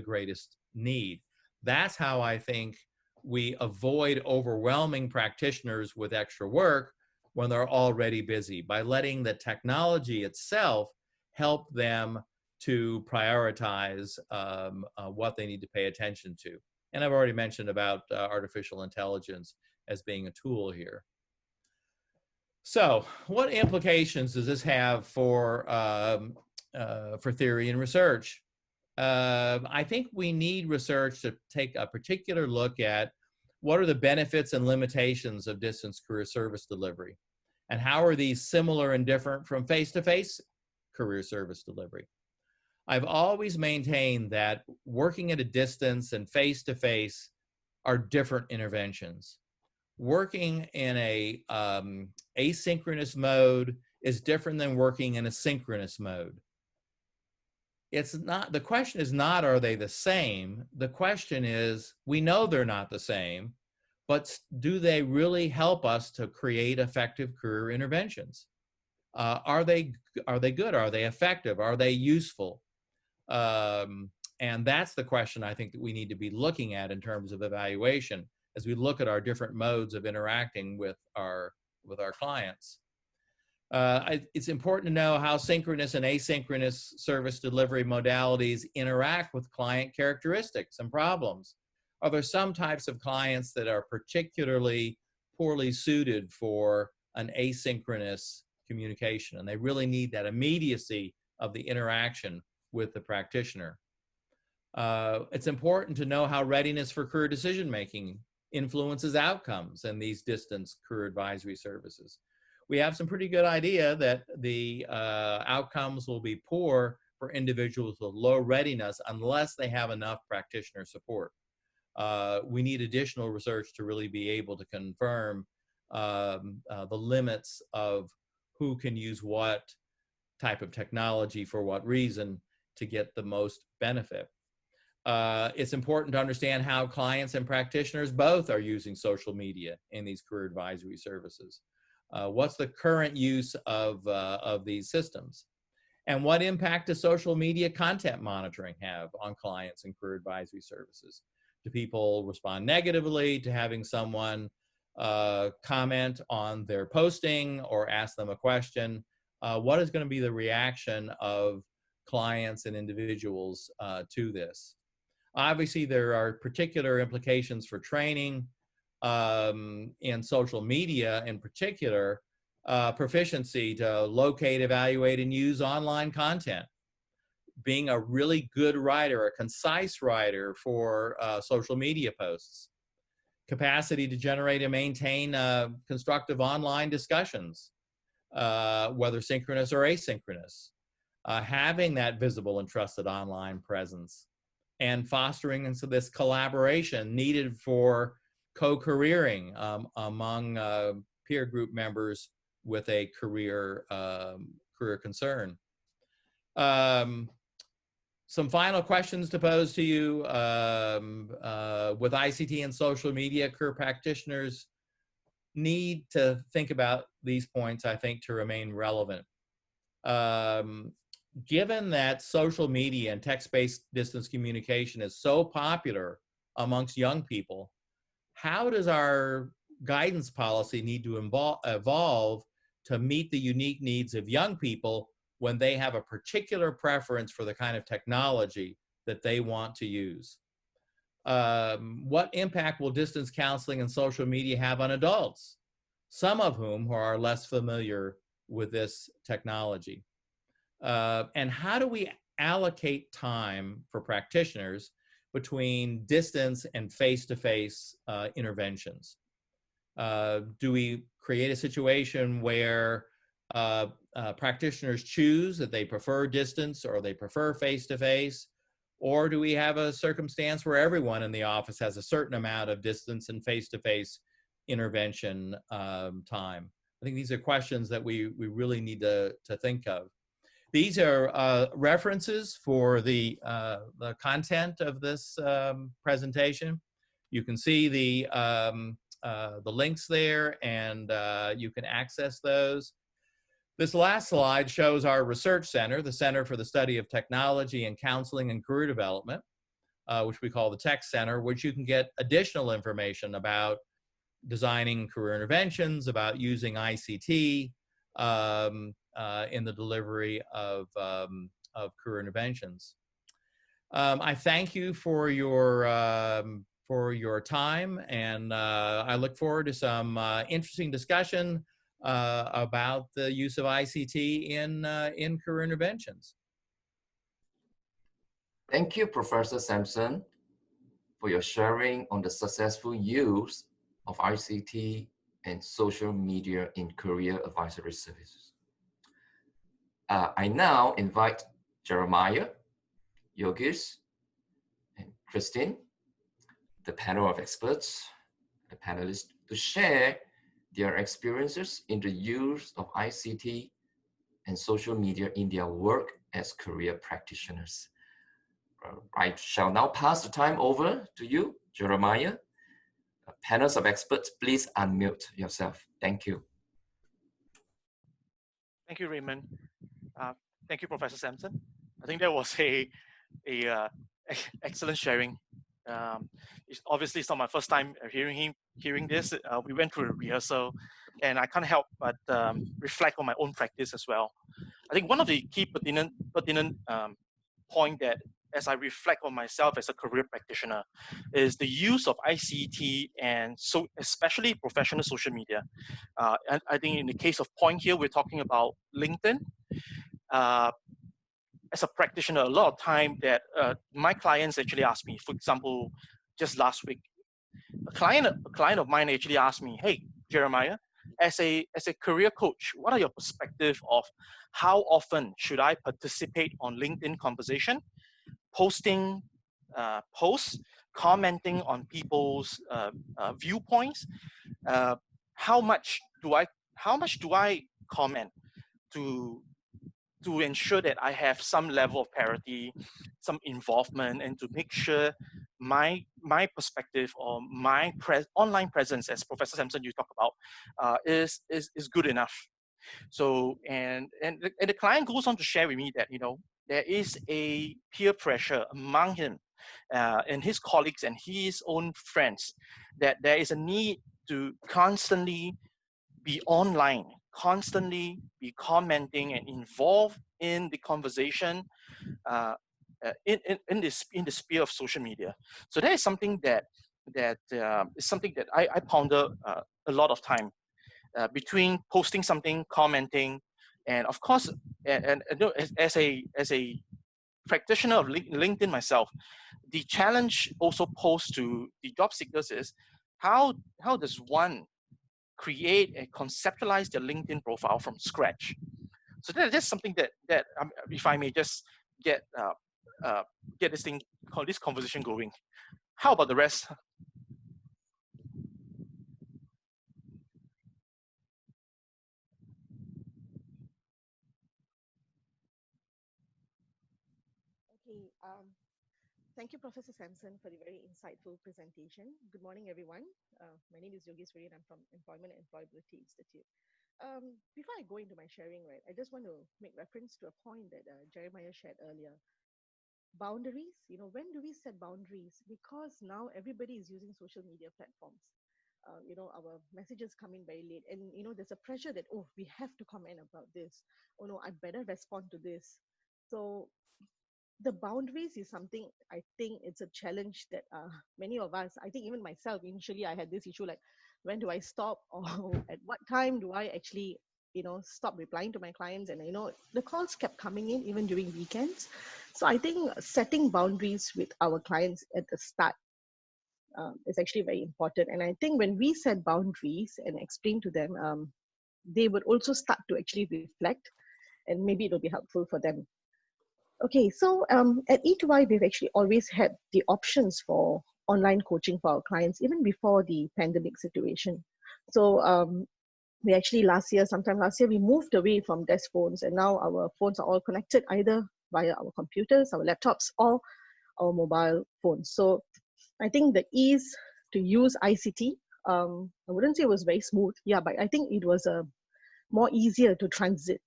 greatest need. That's how I think we avoid overwhelming practitioners with extra work when they're already busy, by letting the technology itself help them to prioritize what they need to pay attention to. And I've already mentioned about artificial intelligence as being a tool here. So, what implications does this have for theory and research? I think we need research to take a particular look at what are the benefits and limitations of distance career service delivery, and how are these similar and different from face-to-face career service delivery. I've always maintained that working at a distance and face-to-face are different interventions. Working in a asynchronous mode is different than working in a synchronous mode. It's not, the question is not, are they the same? The question is, we know they're not the same, but do they really help us to create effective career interventions? Are they good? Are they effective? Are they useful? And that's the question I think that we need to be looking at in terms of evaluation as we look at our different modes of interacting with our clients. It's important to know how synchronous and asynchronous service delivery modalities interact with client characteristics and problems. Are there some types of clients that are particularly poorly suited for an asynchronous communication, and they really need that immediacy of the interaction with the practitioner? It's important to know how readiness for career decision-making influences outcomes in these distance career advisory services. We have some pretty good idea that the outcomes will be poor for individuals with low readiness unless they have enough practitioner support. We need additional research to really be able to confirm the limits of who can use what type of technology for what reason to get the most benefit. It's important to understand how clients and practitioners both are using social media in these career advisory services. What's the current use of these systems? And what impact does social media content monitoring have on clients and career advisory services? Do people respond negatively to having someone comment on their posting or ask them a question? What is going to be the reaction of clients and individuals to this? Obviously, there are particular implications for training in social media, in particular, proficiency to locate, evaluate, and use online content. Being a really good writer, a concise writer for social media posts. Capacity to generate and maintain constructive online discussions, whether synchronous or asynchronous. Having that visible and trusted online presence, and fostering into this collaboration needed for co-careering among peer group members with a career concern. Some final questions to pose to you. With ICT and social media, career practitioners need to think about these points, I think, to remain relevant. Given that social media and text-based distance communication is so popular amongst young people, how does our guidance policy need to evolve to meet the unique needs of young people when they have a particular preference for the kind of technology that they want to use? What impact will distance counseling and social media have on adults, some of whom are less familiar with this technology? And how do we allocate time for practitioners between distance and face-to-face interventions? Do we create a situation where practitioners choose that they prefer distance or they prefer face-to-face? Or do we have a circumstance where everyone in the office has a certain amount of distance and face-to-face intervention time? I think these are questions that we really need to think of. These are references for the content of this presentation. You can see the links there, and you can access those. This last slide shows our research center, the Center for the Study of Technology and Counseling and Career Development, which we call the Tech Center, which you can get additional information about designing career interventions, about using ICT in the delivery of career interventions. I thank you for your time, and I look forward to some interesting discussion about the use of ICT in career interventions. Thank you, Professor Sampson, for your sharing on the successful use of ICT and social media in career advisory services. I now invite Jeremiah, Yogis, and Christine, the panel of experts, the panelists, to share their experiences in the use of ICT and social media in their work as career practitioners. I shall now pass the time over to you, Jeremiah. Panels of experts, please unmute yourself. Thank you. Thank you, Raymond. Thank you, Professor Sampson. I think that was a excellent sharing. It's not my first time hearing this. We went through a rehearsal, and I can't help but reflect on my own practice as well. I think one of the key pertinent point that, as I reflect on myself as a career practitioner, is the use of ICT and so especially professional social media. And I think in the case of point here, we're talking about LinkedIn. As a practitioner, a lot of time that my clients actually ask me, for example, just last week, a client of mine actually asked me, "Hey, Jeremiah, as a career coach, what are your perspective of how often should I participate on LinkedIn conversation, posting posts, commenting on people's viewpoints? How much do I comment to ensure that I have some level of parity, some involvement, and to make sure my perspective or my online presence, as Professor Sampson you talk about, is good enough?" So and the client goes on to share with me that there is a peer pressure among him and his colleagues and his own friends, that there is a need to constantly be online, constantly be commenting and involved in the conversation in the sphere of social media. So that is something that is something that I ponder a lot of time between posting something, commenting, and of course, and as a practitioner of LinkedIn myself, the challenge also posed to the job seekers is how does one create and conceptualize their LinkedIn profile from scratch. So that's something that if I may just get this conversation going. How about the rest? Okay. Thank you, Professor Sampson, for the very insightful presentation. Good morning, everyone. My name is Yogeshwari, and I'm from Employment and Employability Institute. Before I go into my sharing, right, I just want to make reference to a point that Jeremiah shared earlier. Boundaries, when do we set boundaries? Because now everybody is using social media platforms. Our messages come in very late, and there's a pressure that, oh, we have to comment about this. Oh no, I better respond to this. So the boundaries is something, I think it's a challenge that many of us, I think even myself, initially I had this issue like, when do I stop, or at what time do I actually stop replying to my clients? And the calls kept coming in even during weekends. So I think setting boundaries with our clients at the start is actually very important. And I think when we set boundaries and explain to them, they would also start to actually reflect, and maybe it'll be helpful for them. Okay, so at E2I, we've actually always had the options for online coaching for our clients, even before the pandemic situation. So we actually sometime last year, we moved away from desk phones, and now our phones are all connected either via our computers, our laptops, or our mobile phones. So I think the ease to use ICT, I wouldn't say it was very smooth, yeah, but I think it was more easier to transit.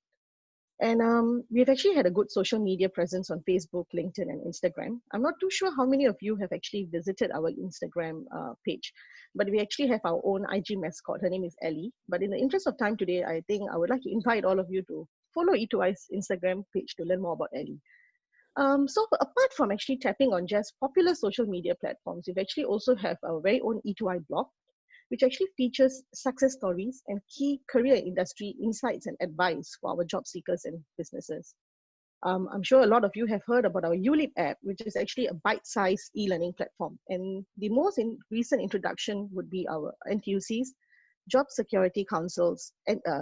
And we've actually had a good social media presence on Facebook, LinkedIn, and Instagram. I'm not too sure how many of you have actually visited our Instagram page, but we actually have our own IG mascot. Her name is Ellie. But in the interest of time today, I think I would like to invite all of you to follow E2I's Instagram page to learn more about Ellie. So apart from actually tapping on just popular social media platforms, we've actually also have our very own E2I blog, which actually features success stories and key career industry insights and advice for our job seekers and businesses. I'm sure a lot of you have heard about our ULEAP app, which is actually a bite-sized e-learning platform. And the most recent introduction would be our NTUC's Job Security Council's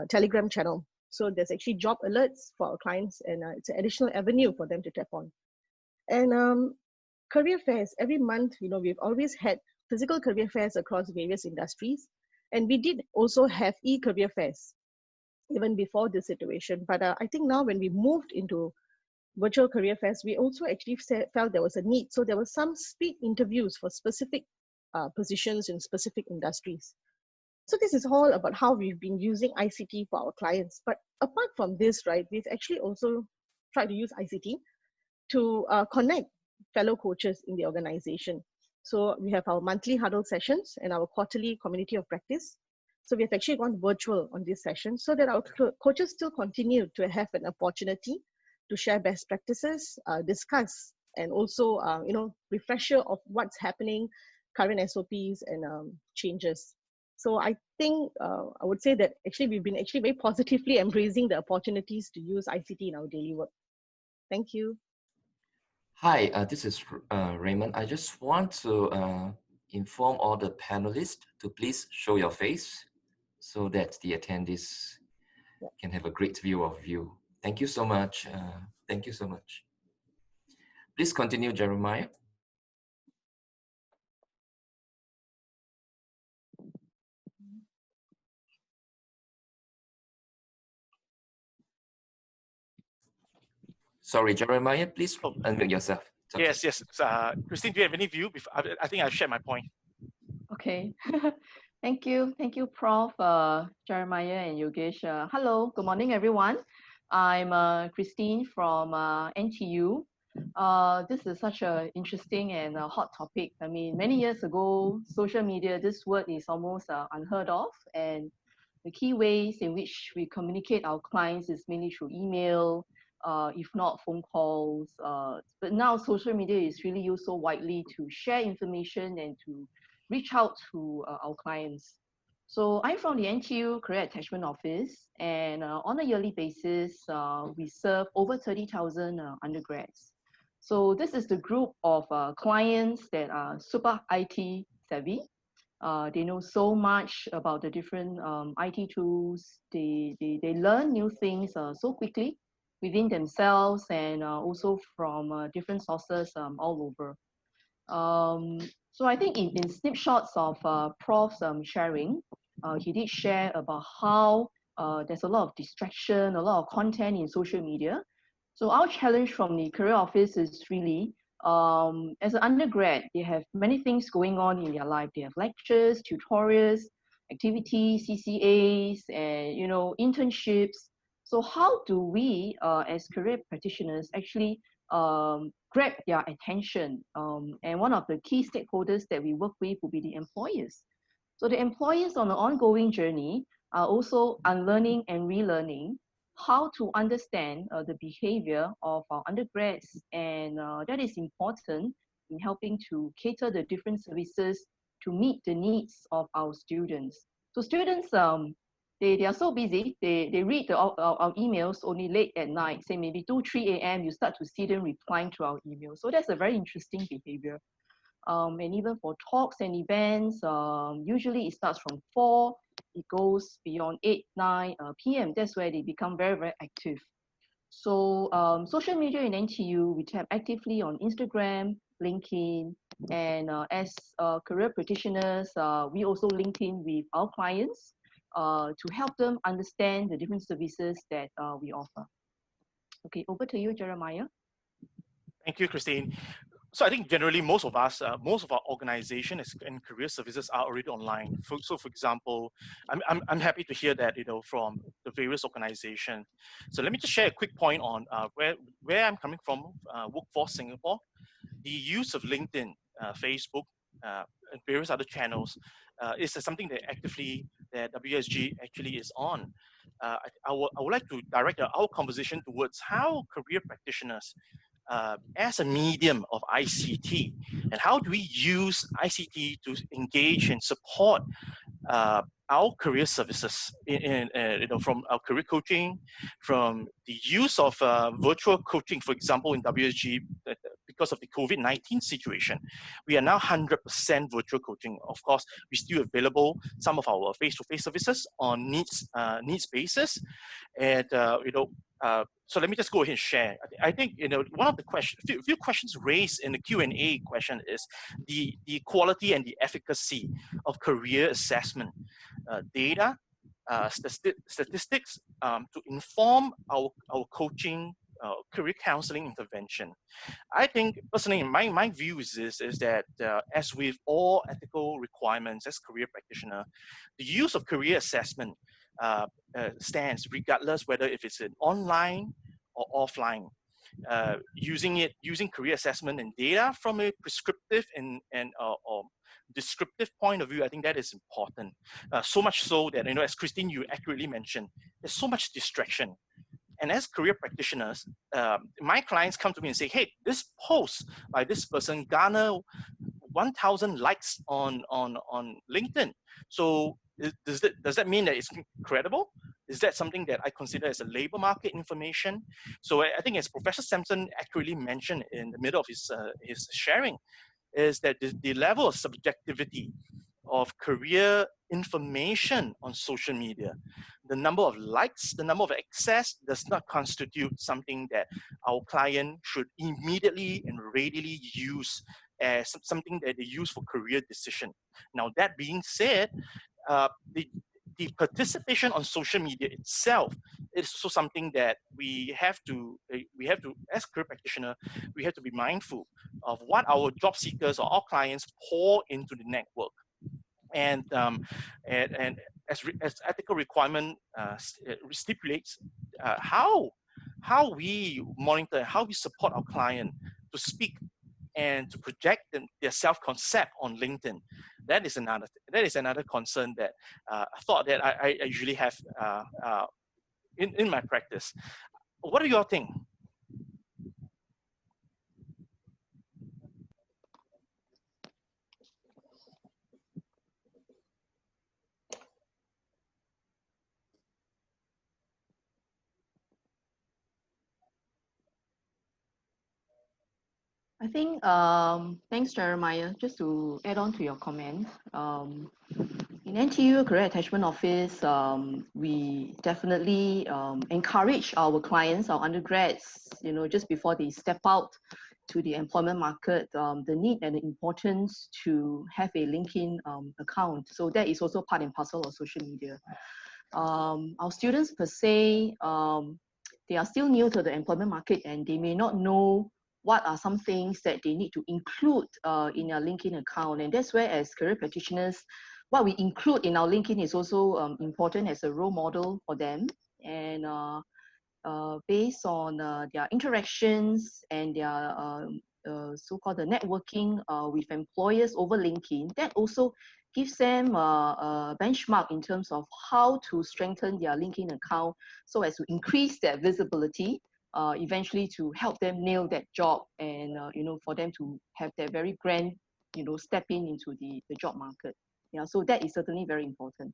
Telegram channel. So there's actually job alerts for our clients, and it's an additional avenue for them to tap on. And career fairs, every month, we've always had physical career fairs across various industries. And we did also have e-career fairs even before this situation. But I think now when we moved into virtual career fairs, we also actually felt there was a need. So there were some speed interviews for specific positions in specific industries. So this is all about how we've been using ICT for our clients. But apart from this, right, we've actually also tried to use ICT to connect fellow coaches in the organization. So we have our monthly huddle sessions and our quarterly community of practice. So we've actually gone virtual on this session so that our coaches still continue to have an opportunity to share best practices, discuss, and also, refresher of what's happening, current SOPs and changes. So I think I would say that actually we've been actually very positively embracing the opportunities to use ICT in our daily work. Thank you. Hi, this is Raymond. I just want to inform all the panelists to please show your face so that the attendees can have a great view of you. Thank you so much. Thank you so much. Please continue, Jeremiah. Sorry, Jeremiah, please unmute yourself. Okay. Yes. Christine, do you have any view? I think I've shared my point. Okay. Thank you, Prof. Jeremiah and Yogesh. Hello, good morning, everyone. I'm Christine from NTU. This is such an interesting and hot topic. I mean, many years ago, social media, this word is almost unheard of, and the key ways in which we communicate our clients is mainly through email, if not phone calls. But now social media is really used so widely to share information and to reach out to our clients. So I'm from the NTU Career Attachment Office, and on a yearly basis, we serve over 30,000 undergrads. So this is the group of clients that are super IT savvy. They know so much about the different IT tools. They learn new things so quickly within themselves and also from different sources all over. So I think in snapshots of Prof's sharing, he did share about how there's a lot of distraction, a lot of content in social media. So our challenge from the career office is really, as an undergrad, they have many things going on in their life. They have lectures, tutorials, activities, CCAs, and internships. So how do we, as career practitioners, actually grab their attention? And one of the key stakeholders that we work with will be the employers. So the employers on an ongoing journey are also unlearning and relearning how to understand the behavior of our undergrads, and that is important in helping to cater the different services to meet the needs of our students. So students, they are so busy, they read our emails only late at night, say maybe 2, 3 a.m., you start to see them replying to our emails. So that's a very interesting behavior. And even for talks and events, usually it starts from 4, it goes beyond 8, 9 p.m. That's where they become very, very active. So social media in NTU, we tap actively on Instagram, LinkedIn, and as career practitioners, we also link in with our clients to help them understand the different services that we offer. Okay, over to you, Jeremiah. Thank you, Christine. So I think generally most of us, most of our organization and career services are already online. So for example, I'm happy to hear that, from the various organizations. So let me just share a quick point on where I'm coming from, Workforce Singapore. The use of LinkedIn, Facebook, and various other channels is something that WSG actually is on. I would like to direct our conversation towards how career practitioners as a medium of ICT, and how do we use ICT to engage and support our career services from our career coaching, from the use of virtual coaching, for example, in WSG, because of the COVID-19 situation. We are now 100% virtual coaching. Of course, we still available some of our face-to-face services on needs basis. And, so let me just go ahead and share. I think, one of the few questions raised in the Q&A question is the quality and the efficacy of career assessment data, statistics to inform our coaching, career counseling intervention. I think personally, my view is that as with all ethical requirements as career practitioner, the use of career assessment stands regardless whether if it's an online or offline. Using career assessment and data from a prescriptive and or descriptive point of view, I think that is important. So much so that, as Christine, you accurately mentioned, there's so much distraction. And as career practitioners, my clients come to me and say, hey, this post by this person garner 1,000 likes on LinkedIn. So does that mean that it's credible? Is that something that I consider as a labor market information? So I think, as Professor Sampson accurately mentioned in the middle of his sharing, is that the level of subjectivity of career information on social media, the number of likes, the number of access does not constitute something that our client should immediately and readily use as something that they use for career decision. Now, that being said, the participation on social media itself is also something that we have to, as career practitioner, we have to be mindful of what our job seekers or our clients pour into the network. And as ethical requirement stipulates, how we monitor, how we support our client to speak and to project their self-concept on LinkedIn. That is another concern that I thought that I usually have in my practice. What do you all think? I think, thanks, Jeremiah. Just to add on to your comment, in NTU Career Attachment Office, we definitely encourage our clients, our undergrads, just before they step out to the employment market, the need and the importance to have a LinkedIn account. So that is also part and parcel of social media. Our students per se, they are still new to the employment market and they may not know what are some things that they need to include in their LinkedIn account. And that's where, as career practitioners, what we include in our LinkedIn is also important as a role model for them. And based on their interactions and their so-called the networking with employers over LinkedIn, that also gives them a benchmark in terms of how to strengthen their LinkedIn account so as to increase their visibility, eventually to help them nail that job and for them to have that very grand step into the job market. Yeah, so that is certainly very important.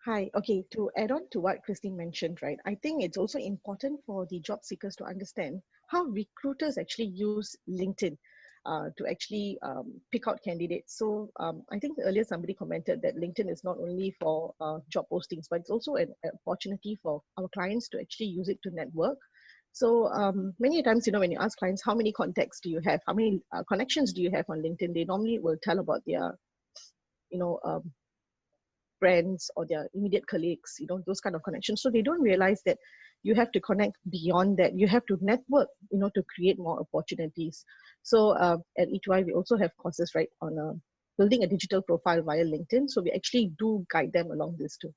Hi, okay, to add on to what Christine mentioned, right, I think it's also important for the job seekers to understand how recruiters actually use LinkedIn to actually pick out candidates. So I think earlier somebody commented that LinkedIn is not only for job postings, but it's also an opportunity for our clients to actually use it to network. So many times, when you ask clients, how many contacts do you have? How many connections do you have on LinkedIn? They normally will tell about their friends or their immediate colleagues, those kind of connections. So they don't realize that you have to connect beyond that. You have to network, to create more opportunities. So at E2I, we also have courses, right, on building a digital profile via LinkedIn. So we actually do guide them along this too.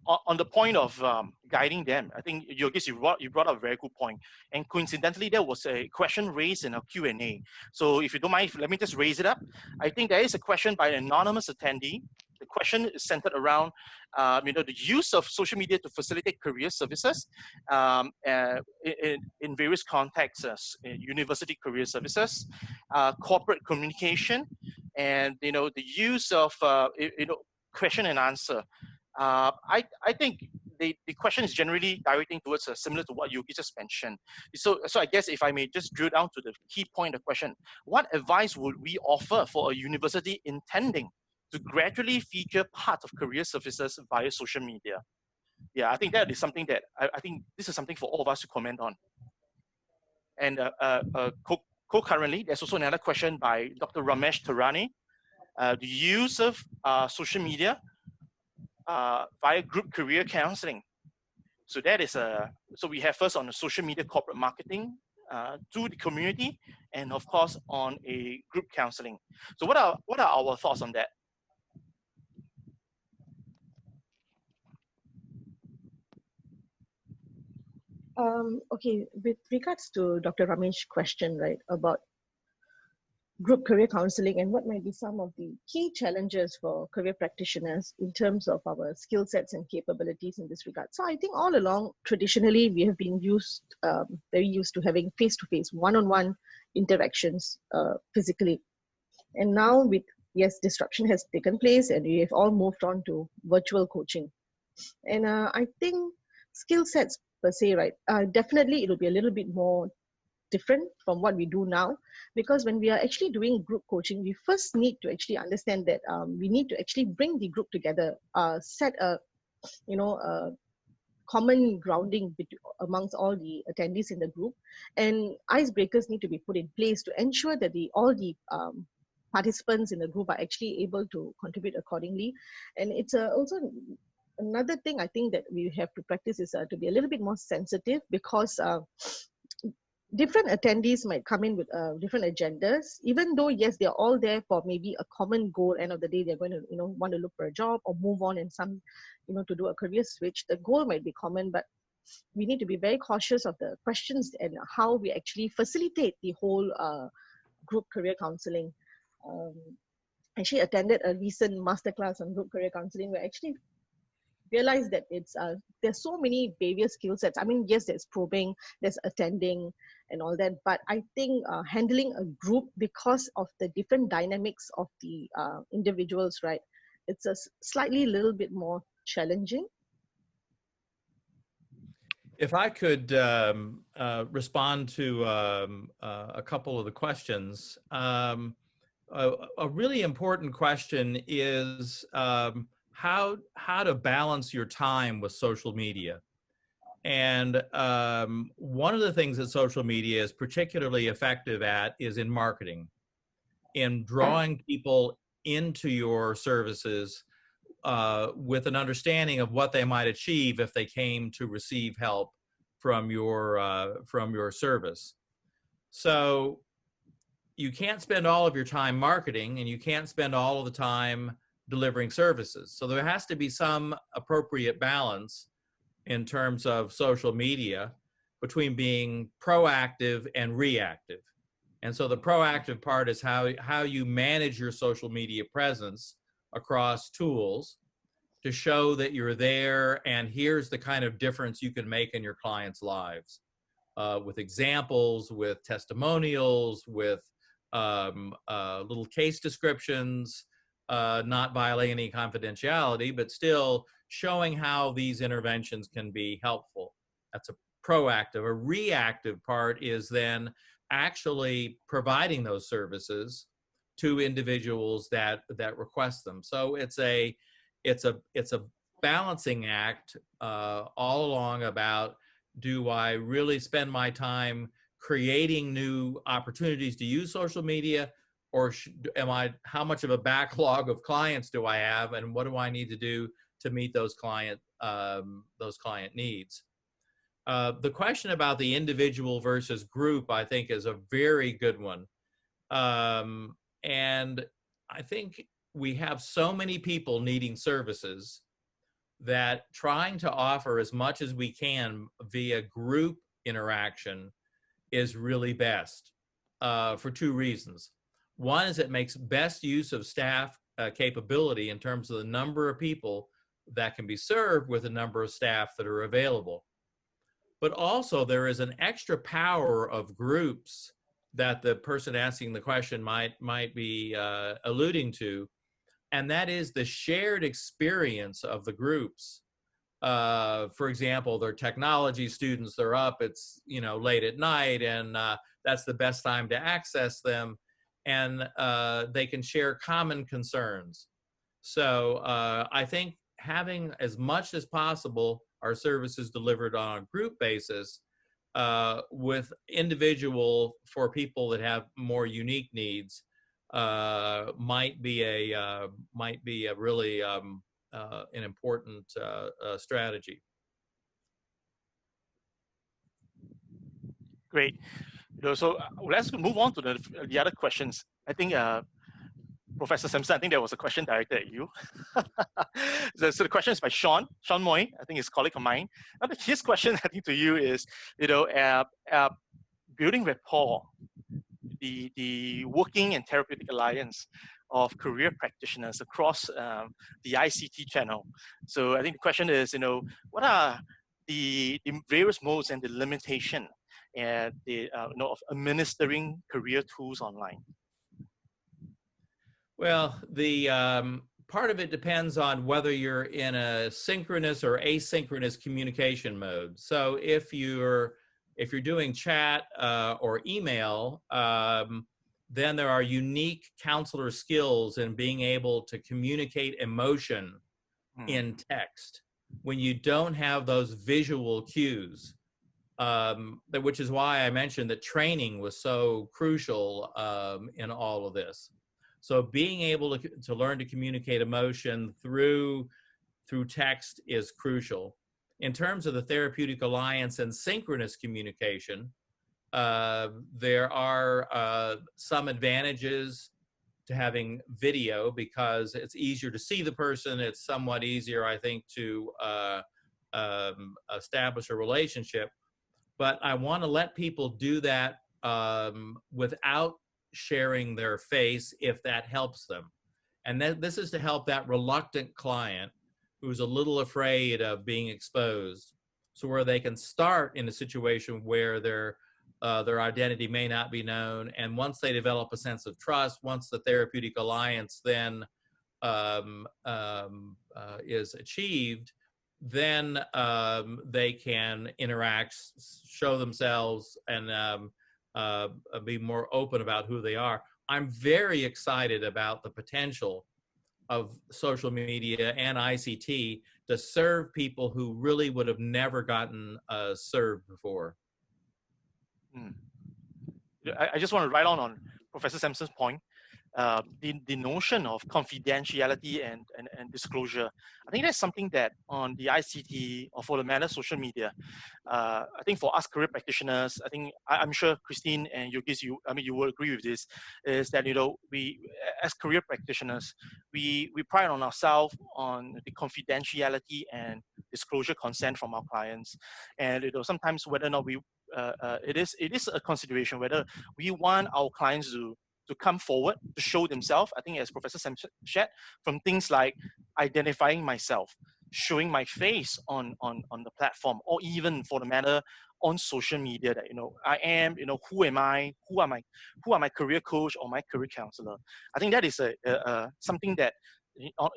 On the point of guiding them, I think Yogis, you brought up a very good point. And coincidentally, there was a question raised in a Q&A. So if you don't mind, let me just raise it up. I think there is a question by an anonymous attendee. The question is centered around, the use of social media to facilitate career services in various contexts, university career services, corporate communication, and the use of question and answer. I think the question is generally directing towards similar to what you just mentioned. So I guess if I may just drill down to the key point of the question, what advice would we offer for a university intending to gradually feature parts of career services via social media? Yeah, I think that is something that I think this is something for all of us to comment on. And concurrently, there's also another question by Dr. Ramesh Tarani. The use of social media via group career counseling. So that is so we have first on the social media corporate marketing to the community, and of course on a group counseling. So what are our thoughts on that? Okay, with regards to Dr. Ramesh's question, right, about group career counseling and what might be some of the key challenges for career practitioners in terms of our skill sets and capabilities in this regard. So I think all along, traditionally, we have been very used to having face-to-face, one-on-one interactions physically. And now yes, disruption has taken place and we have all moved on to virtual coaching. And I think skill sets per se, right, definitely it'll be a little bit more different from what we do now, because when we are actually doing group coaching, we first need to actually understand that we need to actually bring the group together, set a common grounding amongst all the attendees in the group, and icebreakers need to be put in place to ensure that all the participants in the group are actually able to contribute accordingly. And it's also another thing I think that we have to practice is to be a little bit more sensitive, because different attendees might come in with different agendas, even though, yes, they're all there for maybe a common goal. End of the day, they're going to, want to look for a job or move on and to do a career switch. The goal might be common, but we need to be very cautious of the questions and how we actually facilitate the whole group career counseling. Actually attended a recent masterclass on group career counseling where I actually realized that there's so many various skill sets. I mean, yes, there's probing, there's attending and all that, but I think handling a group, because of the different dynamics of the individuals, right, it's a slightly little bit more challenging. If I could respond to a couple of the questions, a really important question is how to balance your time with social media. And one of the things that social media is particularly effective at is in marketing, in drawing people into your services with an understanding of what they might achieve if they came to receive help from your service. So you can't spend all of your time marketing, and you can't spend all of the time delivering services. So there has to be some appropriate balance in terms of social media between being proactive and reactive. And so the proactive part is how you manage your social media presence across tools to show that you're there and here's the kind of difference you can make in your clients' lives, with examples, with testimonials, with little case descriptions, not violating any confidentiality, but still showing how these interventions can be helpful. That's a proactive. A reactive part is then actually providing those services to individuals that request them. So it's a balancing act all along about, do I really spend my time creating new opportunities to use social media, or how much of a backlog of clients do I have, and what do I need to do to meet those client needs? The question about the individual versus group, I think, is a very good one. And I think we have so many people needing services that trying to offer as much as we can via group interaction is really best for two reasons. One is it makes best use of staff capability in terms of the number of people that can be served with the number of staff that are available. But also there is an extra power of groups that the person asking the question might be alluding to, and that is the shared experience of the groups. For example, they're technology students, they're up, it's late at night, and that's the best time to access them, and they can share common concerns. So I think having as much as possible our services delivered on a group basis with individual for people that have more unique needs might be a really an important strategy. Great. So let's move on to the other questions. I think Professor Sampson, I think there was a question directed at you. So the question is by Sean Moy, I think he's a colleague of mine. His question, I think, to you is, building rapport, the working and therapeutic alliance of career practitioners across the ICT channel. So I think the question is, what are the various modes and the limitation and of administering career tools online? Well, the part of it depends on whether you're in a synchronous or asynchronous communication mode. So if you're doing chat or email, then there are unique counselor skills in being able to communicate emotion in text when you don't have those visual cues. Which is why I mentioned that training was so crucial in all of this. So being able to learn to communicate emotion through text is crucial. In terms of the therapeutic alliance and synchronous communication, there are some advantages to having video because it's easier to see the person. It's somewhat easier, I think, to establish a relationship. But I want to let people do that without sharing their face if that helps them. And this is to help that reluctant client who's a little afraid of being exposed, so where they can start in a situation where their identity may not be known, and once they develop a sense of trust, once the therapeutic alliance then is achieved, then they can interact, show themselves, and be more open about who they are. I'm very excited about the potential of social media and ICT to serve people who really would have never gotten served before. I just want to write on Professor Sampson's point. The notion of confidentiality and disclosure, I think that's something that on the ICT or for the matter social media, I think for us career practitioners, I think I'm sure Christine and Yogis, you will agree with this, is that we as career practitioners we pride on ourselves on the confidentiality and disclosure consent from our clients, and sometimes whether or not we it is a consideration whether we want our clients to come forward to show themselves. I think as Professor Sampson shared, from things like identifying myself, showing my face on the platform, or even for the matter on social media that I am, who am I, who are my career coach or my career counselor. I think that is something that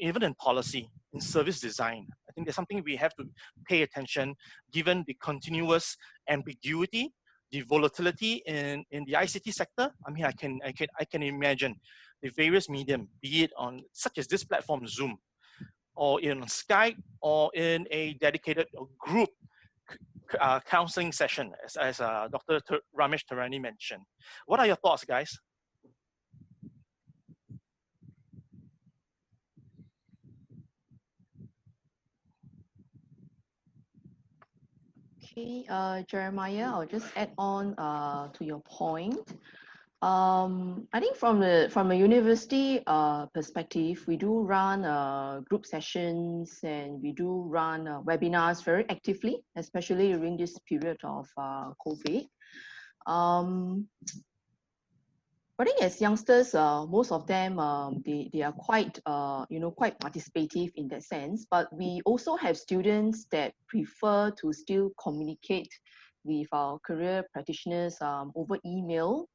even in policy, in service design, I think there's something we have to pay attention given the continuous ambiguity, the volatility in the ICT sector. I mean, I can imagine the various medium, be it on such as this platform Zoom, or in Skype, or in a dedicated group counseling session, as Dr. Ramesh Tarani mentioned. What are your thoughts, guys? Okay, Jeremiah, I'll just add on to your point. I think from a university perspective, we do run group sessions and we do run webinars very actively, especially during this period of COVID. I think as youngsters, most of them they are quite quite participative in that sense. But we also have students that prefer to still communicate with our career practitioners over email,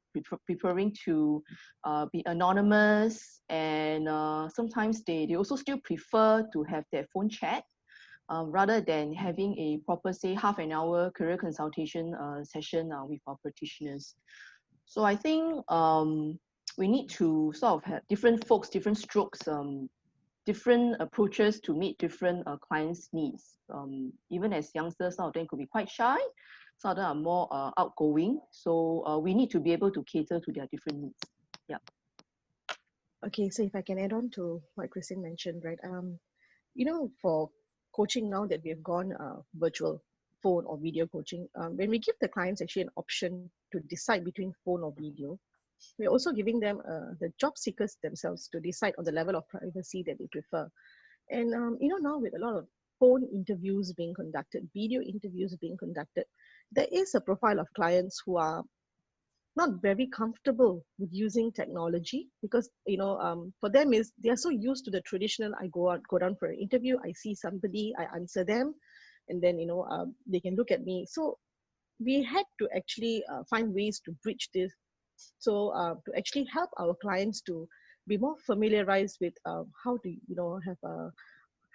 preferring to be anonymous, and sometimes they also still prefer to have their phone chat rather than having a proper, say, half an hour career consultation session with our practitioners. So I think we need to sort of have different folks, different strokes, different approaches to meet different clients' needs. Even as youngsters, some of them could be quite shy, some of them are more outgoing. So we need to be able to cater to their different needs. Yeah. Okay, so if I can add on to what Christine mentioned, right? You know, for coaching now that we have gone virtual, phone or video coaching, when we give the clients actually an option to decide between phone or video, we're also giving them the job seekers themselves to decide on the level of privacy that they prefer. And you know, now with a lot of phone interviews being conducted, video interviews being conducted, there is a profile of clients who are not very comfortable with using technology because you know for them is they are so used to the traditional. I go down for an interview, I see somebody, I answer them, and then you know they can look at me. So we had to actually find ways to bridge this, so to actually help our clients to be more familiarized with how to you know have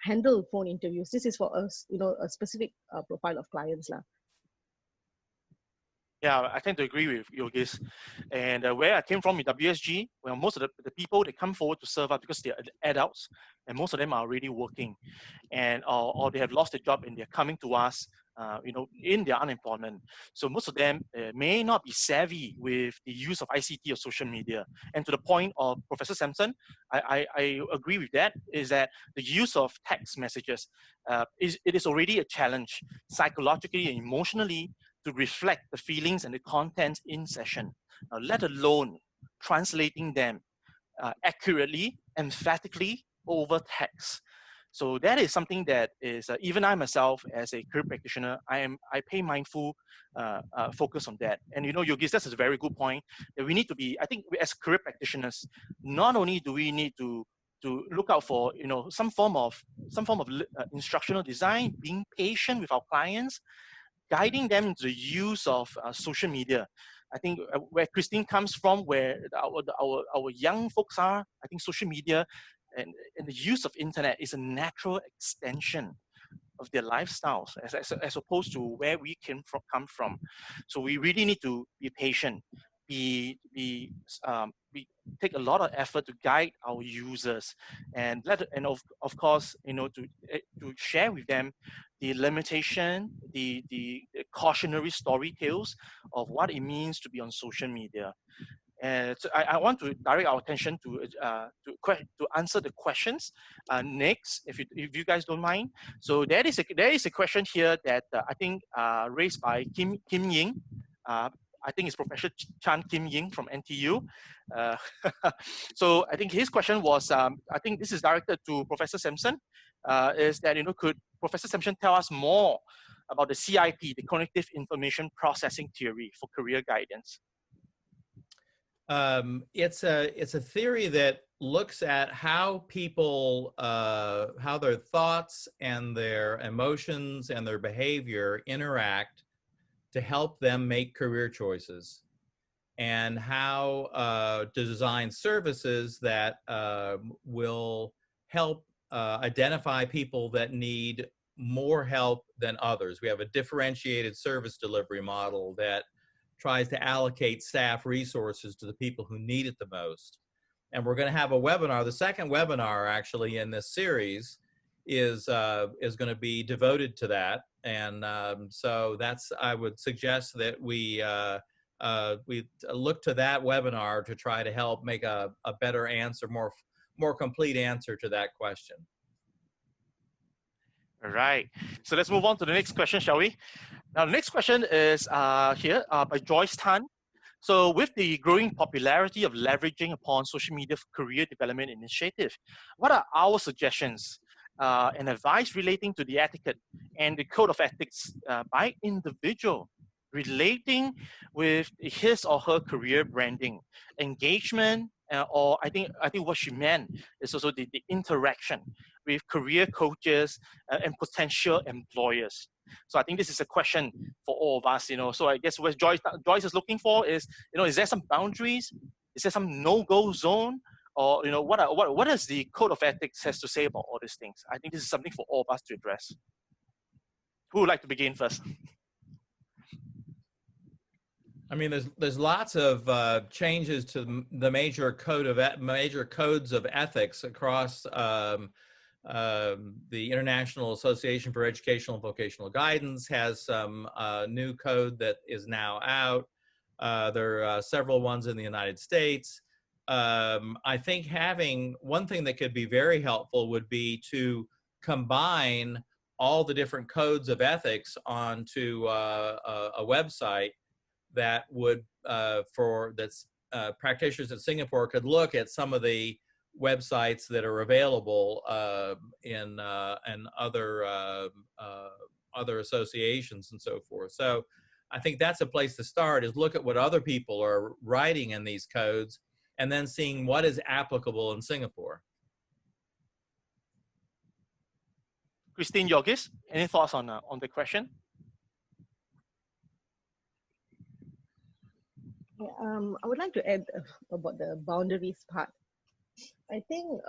handle phone interviews. This is for us, you know, a specific profile of clients lah. Yeah, I tend to agree with Yogis. And where I came from in WSG, well, most of the people, they come forward to serve us because they're adults, and most of them are already working, and or they have lost their job and they're coming to us, you know, in their unemployment. So most of them may not be savvy with the use of ICT or social media. And to the point of Professor Sampson, I agree with that, is that the use of text messages, it is already a challenge psychologically and emotionally to reflect the feelings and the contents in session, let alone translating them accurately, emphatically over text. So that is something that is even I myself as a career practitioner, I pay mindful focus on that. And you know, Yogis, that's a very good point that we need to be. I think as career practitioners, not only do we need to look out for you know some form of instructional design, being patient with our clients, guiding them into the use of social media. I think where Christine comes from, where our young folks are, I think social media and the use of internet is a natural extension of their lifestyles as opposed to where we come from. So we really need to be patient, we take a lot of effort to guide our users, and of course you know to share with them the limitation, the cautionary story tales of what it means to be on social media. And so I want to direct our attention to answer the questions next, if you guys don't mind. So there is a question here that I think raised by Kim Ying. I think it's Professor Chan Kim Ying from NTU. So I think his question was, I think this is directed to Professor Sampson, is that, you know, could Professor Sampson tell us more about the CIP, the Cognitive Information Processing Theory for career guidance? It's a theory that looks at how people, how their thoughts and their emotions and their behavior interact to help them make career choices, and how to design services that will help identify people that need more help than others. We have a differentiated service delivery model that tries to allocate staff resources to the people who need it the most. And we're going to have a webinar. The second webinar actually in this series is going to be devoted to that. And so that's, I would suggest that we look to that webinar to try to help make a better answer, more complete answer to that question. All right, so let's move on to the next question, shall we? Now, the next question is here by Joyce Tan. So with the growing popularity of leveraging upon social media for career development initiative, what are our suggestions and advice relating to the etiquette and the code of ethics by individual relating with his or her career branding, engagement, or I think what she meant is also the interaction with career coaches and potential employers. So I think this is a question for all of us, you know. So I guess what Joyce is looking for is, you know, is there some boundaries? Is there some no-go zone? Or, you know, what does the code of ethics has to say about all these things? I think this is something for all of us to address. Who would like to begin first? I mean, there's lots of changes to the major codes of ethics across the International Association for Educational and Vocational Guidance has some new code that is now out. There are several ones in the United States. I think having one thing that could be very helpful would be to combine all the different codes of ethics onto a website that would practitioners in Singapore could look at some of the websites that are available in other associations and so forth. So I think that's a place to start, is look at what other people are writing in these codes and then seeing what is applicable in Singapore. Christine Yogis, any thoughts on the question? I would like to add about the boundaries part. I think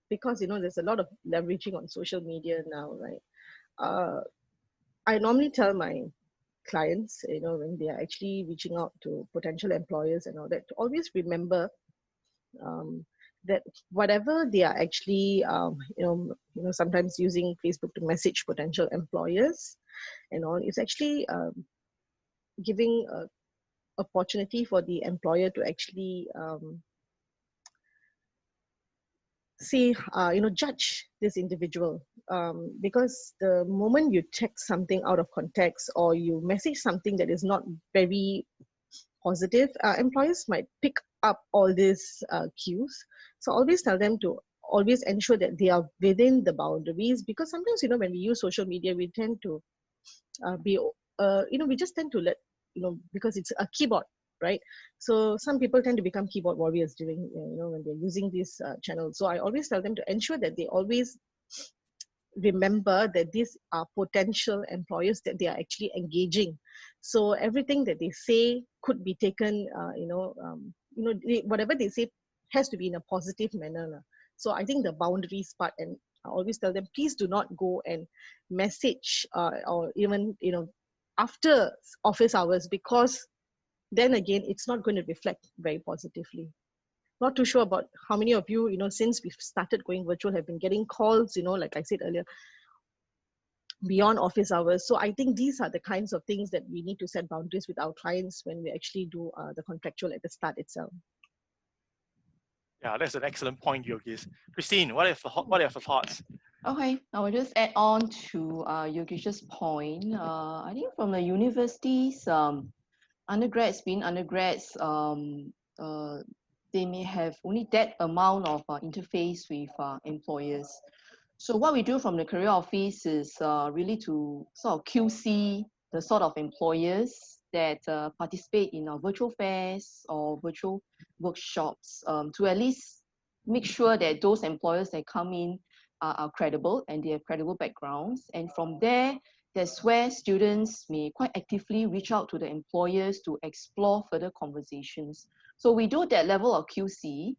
because, you know, there's a lot of leveraging on social media now, right? I normally tell my clients, you know, when they are actually reaching out to potential employers and all that, to always remember that whatever they are actually, you know, sometimes using Facebook to message potential employers and all, is actually giving a opportunity for the employer to actually see, you know, judge this individual, because the moment you text something out of context or you message something that is not very positive, employers might pick up all these cues. So always tell them to always ensure that they are within the boundaries, because sometimes, you know, when we use social media, we tend to be, you know, we just tend to let, you know, because it's a keyboard, right? So some people tend to become keyboard warriors during, you know, when they're using this channel. So I always tell them to ensure that they always remember that these are potential employers that they are actually engaging. So everything that they say could be taken, whatever they say has to be in a positive manner. So I think the boundaries part, and I always tell them, please do not go and message or even, you know, after office hours, because then again, it's not going to reflect very positively. Not too sure about how many of you, you know, since we've started going virtual, have been getting calls, you know, like I said earlier, beyond office hours. So I think these are the kinds of things that we need to set boundaries with our clients when we actually do the contractual at the start itself. Yeah, that's an excellent point, Yogis. Christine, what are your thoughts? Okay, I will just add on to Yogesh's point. I think from the universities, undergrads, they may have only that amount of interface with employers. So what we do from the career office is really to sort of QC the sort of employers that participate in our virtual fairs or virtual workshops, to at least make sure that those employers that come in are credible and they have credible backgrounds. And from there, that's where students may quite actively reach out to the employers to explore further conversations. So we do that level of QC.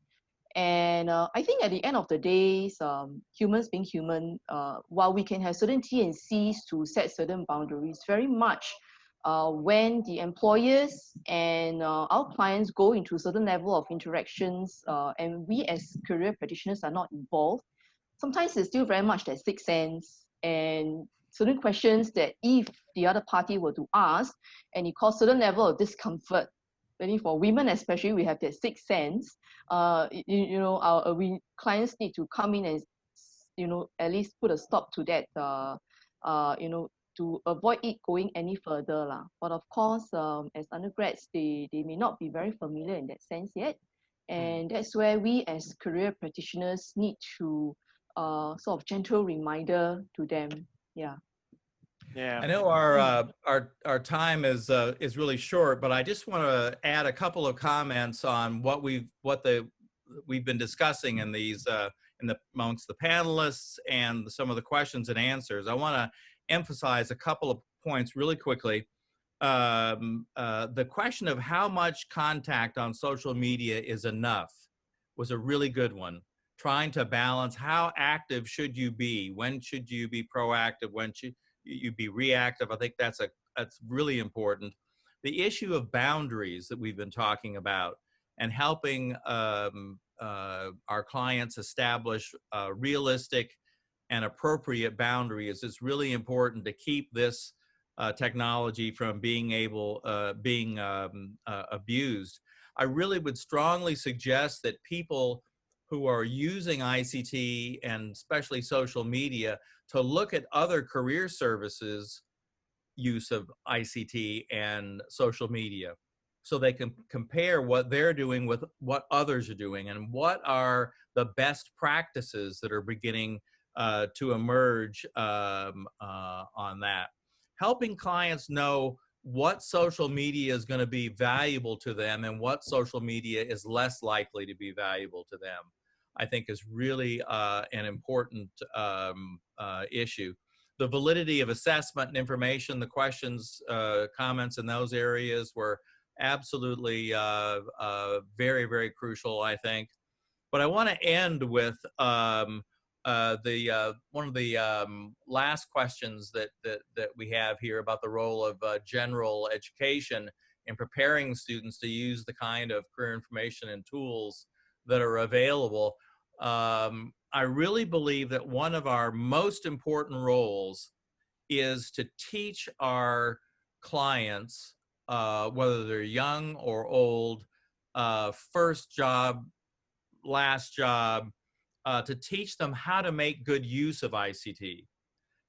And I think at the end of the day, humans being human, while we can have certain T&Cs to set certain boundaries, very much when the employers and our clients go into a certain level of interactions, and we as career practitioners are not involved, sometimes it's still very much that sixth sense, and certain questions that if the other party were to ask and it caused certain level of discomfort, really for women especially, we have that sixth sense, we clients need to come in and, you know, at least put a stop to that, to avoid it going any further lah. But of course, as undergrads, they may not be very familiar in that sense yet. And that's where we as career practitioners need to sort of gentle reminder to them. Yeah. Yeah. I know our time is really short, but I just want to add a couple of comments on what we've been discussing in these amongst the panelists and some of the questions and answers. I want to emphasize a couple of points really quickly. The question of how much contact on social media is enough was a really good one. Trying to balance how active should you be? When should you be proactive? When should you be reactive? I think that's really important. The issue of boundaries that we've been talking about and helping our clients establish realistic and appropriate boundaries is really important to keep this technology from being abused. I really would strongly suggest that people who are using ICT and especially social media to look at other career services use of ICT and social media so they can compare what they're doing with what others are doing and what are the best practices that are beginning to emerge on that. Helping clients know what social media is going to be valuable to them and what social media is less likely to be valuable to them, I think is really an important issue. The validity of assessment and information, the questions, comments in those areas were absolutely very, very crucial, I think. But I want to end with one of the last questions that we have here about the role of general education in preparing students to use the kind of career information and tools that are available. I really believe that one of our most important roles is to teach our clients, whether they're young or old, first job, last job, to teach them how to make good use of ICT,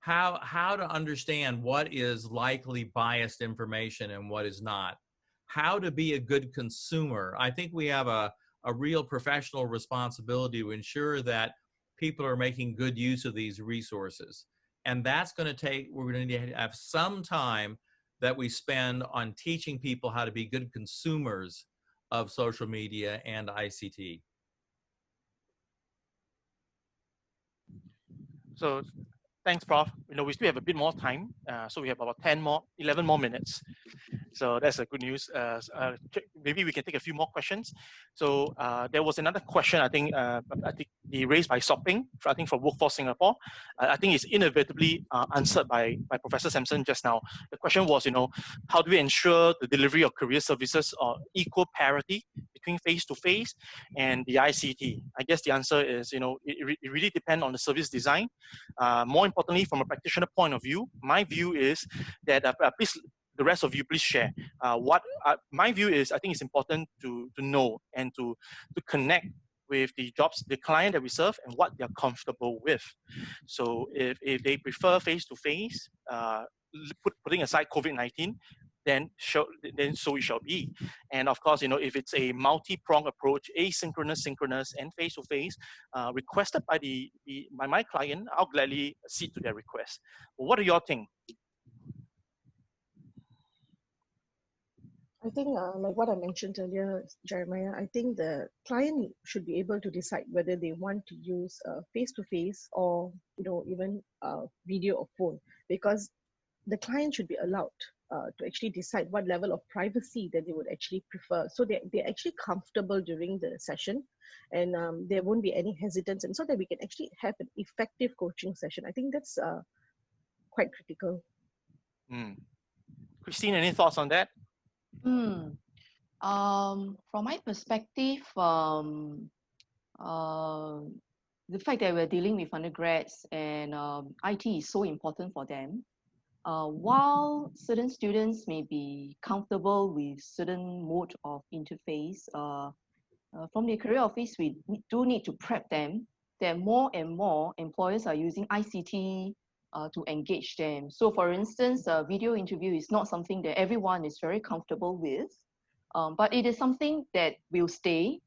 how to understand what is likely biased information and what is not, how to be a good consumer. I think we have a real professional responsibility to ensure that people are making good use of these resources. And that's going to take, we're going to need to have some time that we spend on teaching people how to be good consumers of social media and ICT. So thanks, Prof. We still have a bit more time. So we have about 11 more minutes. So that's a good news. Maybe we can take a few more questions. So there was another question, I think they raised by Sopping, I think from Workforce Singapore. I think it's inevitably answered by Professor Sampson just now. The question was, how do we ensure the delivery of career services or equal parity between face-to-face and the ICT? I guess the answer is, it really depends on the service design. More importantly, from a practitioner point of view, my view is that please, the rest of you, please share. My view is, I think it's important to know and to connect with the client that we serve and what they're comfortable with. So if they prefer face-to-face, putting aside COVID-19, then so it shall be. And of course, if it's a multi-pronged approach, asynchronous, synchronous, and face-to-face, requested by my client, I'll gladly accede to their request. What do y'all think? I think like what I mentioned earlier, Jeremiah, I think the client should be able to decide whether they want to use face-to-face or even video or phone, because the client should be allowed to actually decide what level of privacy that they would actually prefer, so they're actually comfortable during the session, and there won't be any hesitance, and so that we can actually have an effective coaching session. I think that's quite critical. Christine, any thoughts on that? From my perspective, the fact that we're dealing with undergrads and IT is so important for them. While certain students may be comfortable with certain mode of interface, from the career office, we do need to prep them that more and more employers are using ICT to engage them. So for instance, a video interview is not something that everyone is very comfortable with, but it is something that will stay.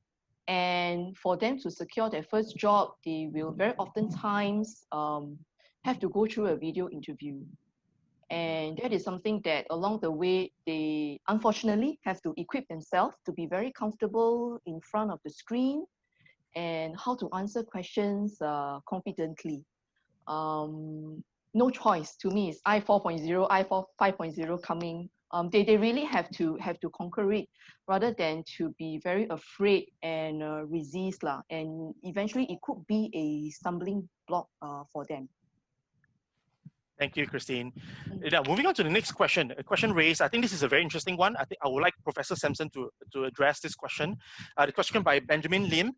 And for them to secure their first job, they will very oftentimes have to go through a video interview. And that is something that along the way, they unfortunately have to equip themselves to be very comfortable in front of the screen and how to answer questions confidently. No choice to me. It's I 4.0, I 5.0 coming. They really have to conquer it rather than to be very afraid and resist lah. And eventually it could be a stumbling block for them. Thank you, Christine. Now, moving on to the next question, a question raised. I think this is a very interesting one. I think I would like Professor Sampson to address this question. The question by Benjamin Lim.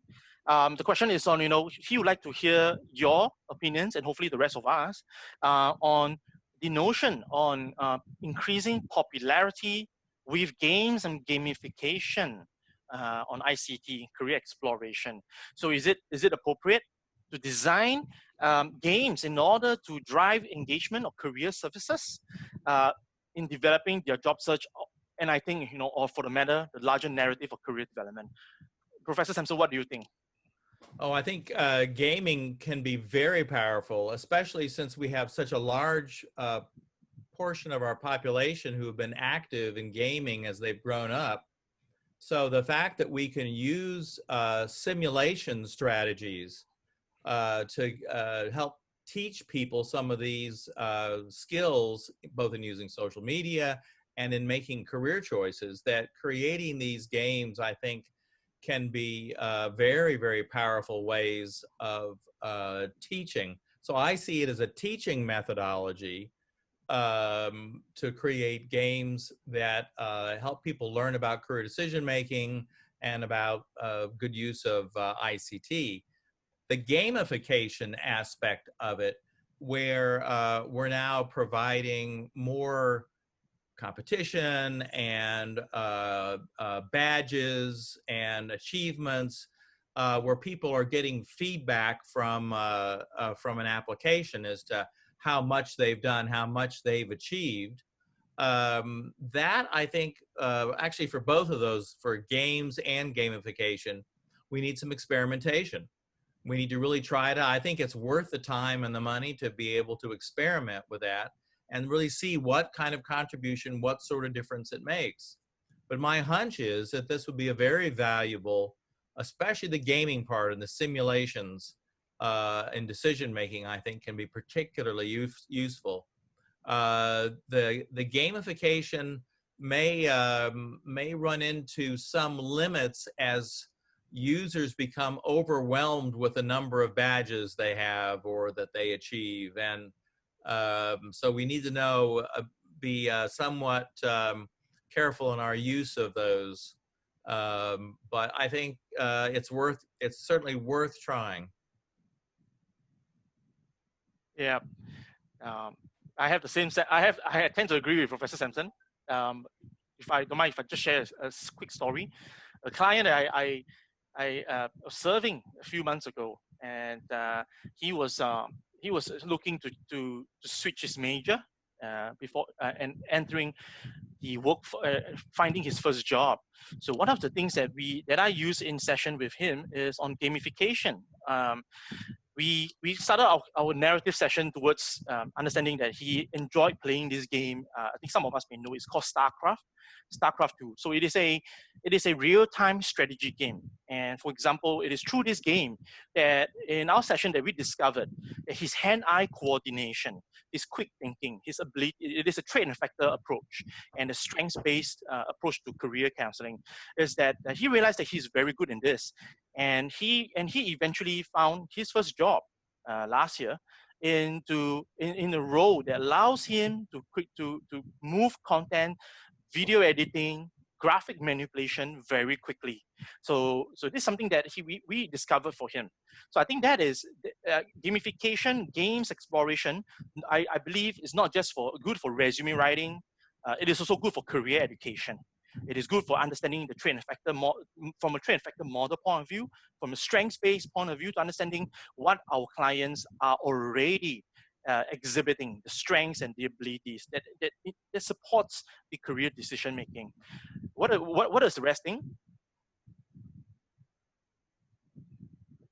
The question is on, he would like to hear your opinions and hopefully the rest of us on the notion on increasing popularity with games and gamification on ICT career exploration. So is it appropriate to design games in order to drive engagement or career services in developing their job search, and I think, or for the matter, the larger narrative of career development? Professor Sampson, what do you think? Oh, I think gaming can be very powerful, especially since we have such a large portion of our population who have been active in gaming as they've grown up. So the fact that we can use simulation strategies to help teach people some of these skills, both in using social media and in making career choices, that creating these games, I think, can be very, very powerful ways of teaching. So I see it as a teaching methodology to create games that help people learn about career decision-making and about good use of ICT. The gamification aspect of it, where we're now providing more competition and badges and achievements, where people are getting feedback from an application as to how much they've done, how much they've achieved. That, I think, actually for both of those, for games and gamification, we need some experimentation. We need to really try to, I think it's worth the time and the money to be able to experiment with that and really see what kind of contribution, what sort of difference it makes. But my hunch is that this would be a very valuable, especially the gaming part and the simulations in decision-making, I think can be particularly useful. The gamification may run into some limits as users become overwhelmed with the number of badges they have or that they achieve. And so we need to be somewhat careful in our use of those. But I think it's certainly worth trying. Yeah, I have the same set. I tend to agree with Professor Sampson. If I don't mind, if I just share a quick story. A client I was serving a few months ago, and he was looking to switch his major before and entering the finding his first job. So one of the things that I use in session with him is on gamification. We started our narrative session towards understanding that he enjoyed playing this game. I think some of us may know it's called StarCraft 2. So it is a real-time strategy game. And for example, it is through this game that in our session that we discovered that his hand-eye coordination, his quick thinking, his ability, it is a trait and factor approach and a strengths-based approach to career counseling, is that he realized that he's very good in this. And he eventually found his first job last year in a role that allows him to move content, video editing, graphic manipulation very quickly. So this is something that we discovered for him. So I think that is gamification, games exploration. I believe is not just good for resume writing. It is also good for career education. It is good for understanding the trait and factor from a trait and factor model point of view, from a strengths-based point of view, to understanding what our clients are already exhibiting the strengths and the abilities that supports the career decision making. What is the rest thing?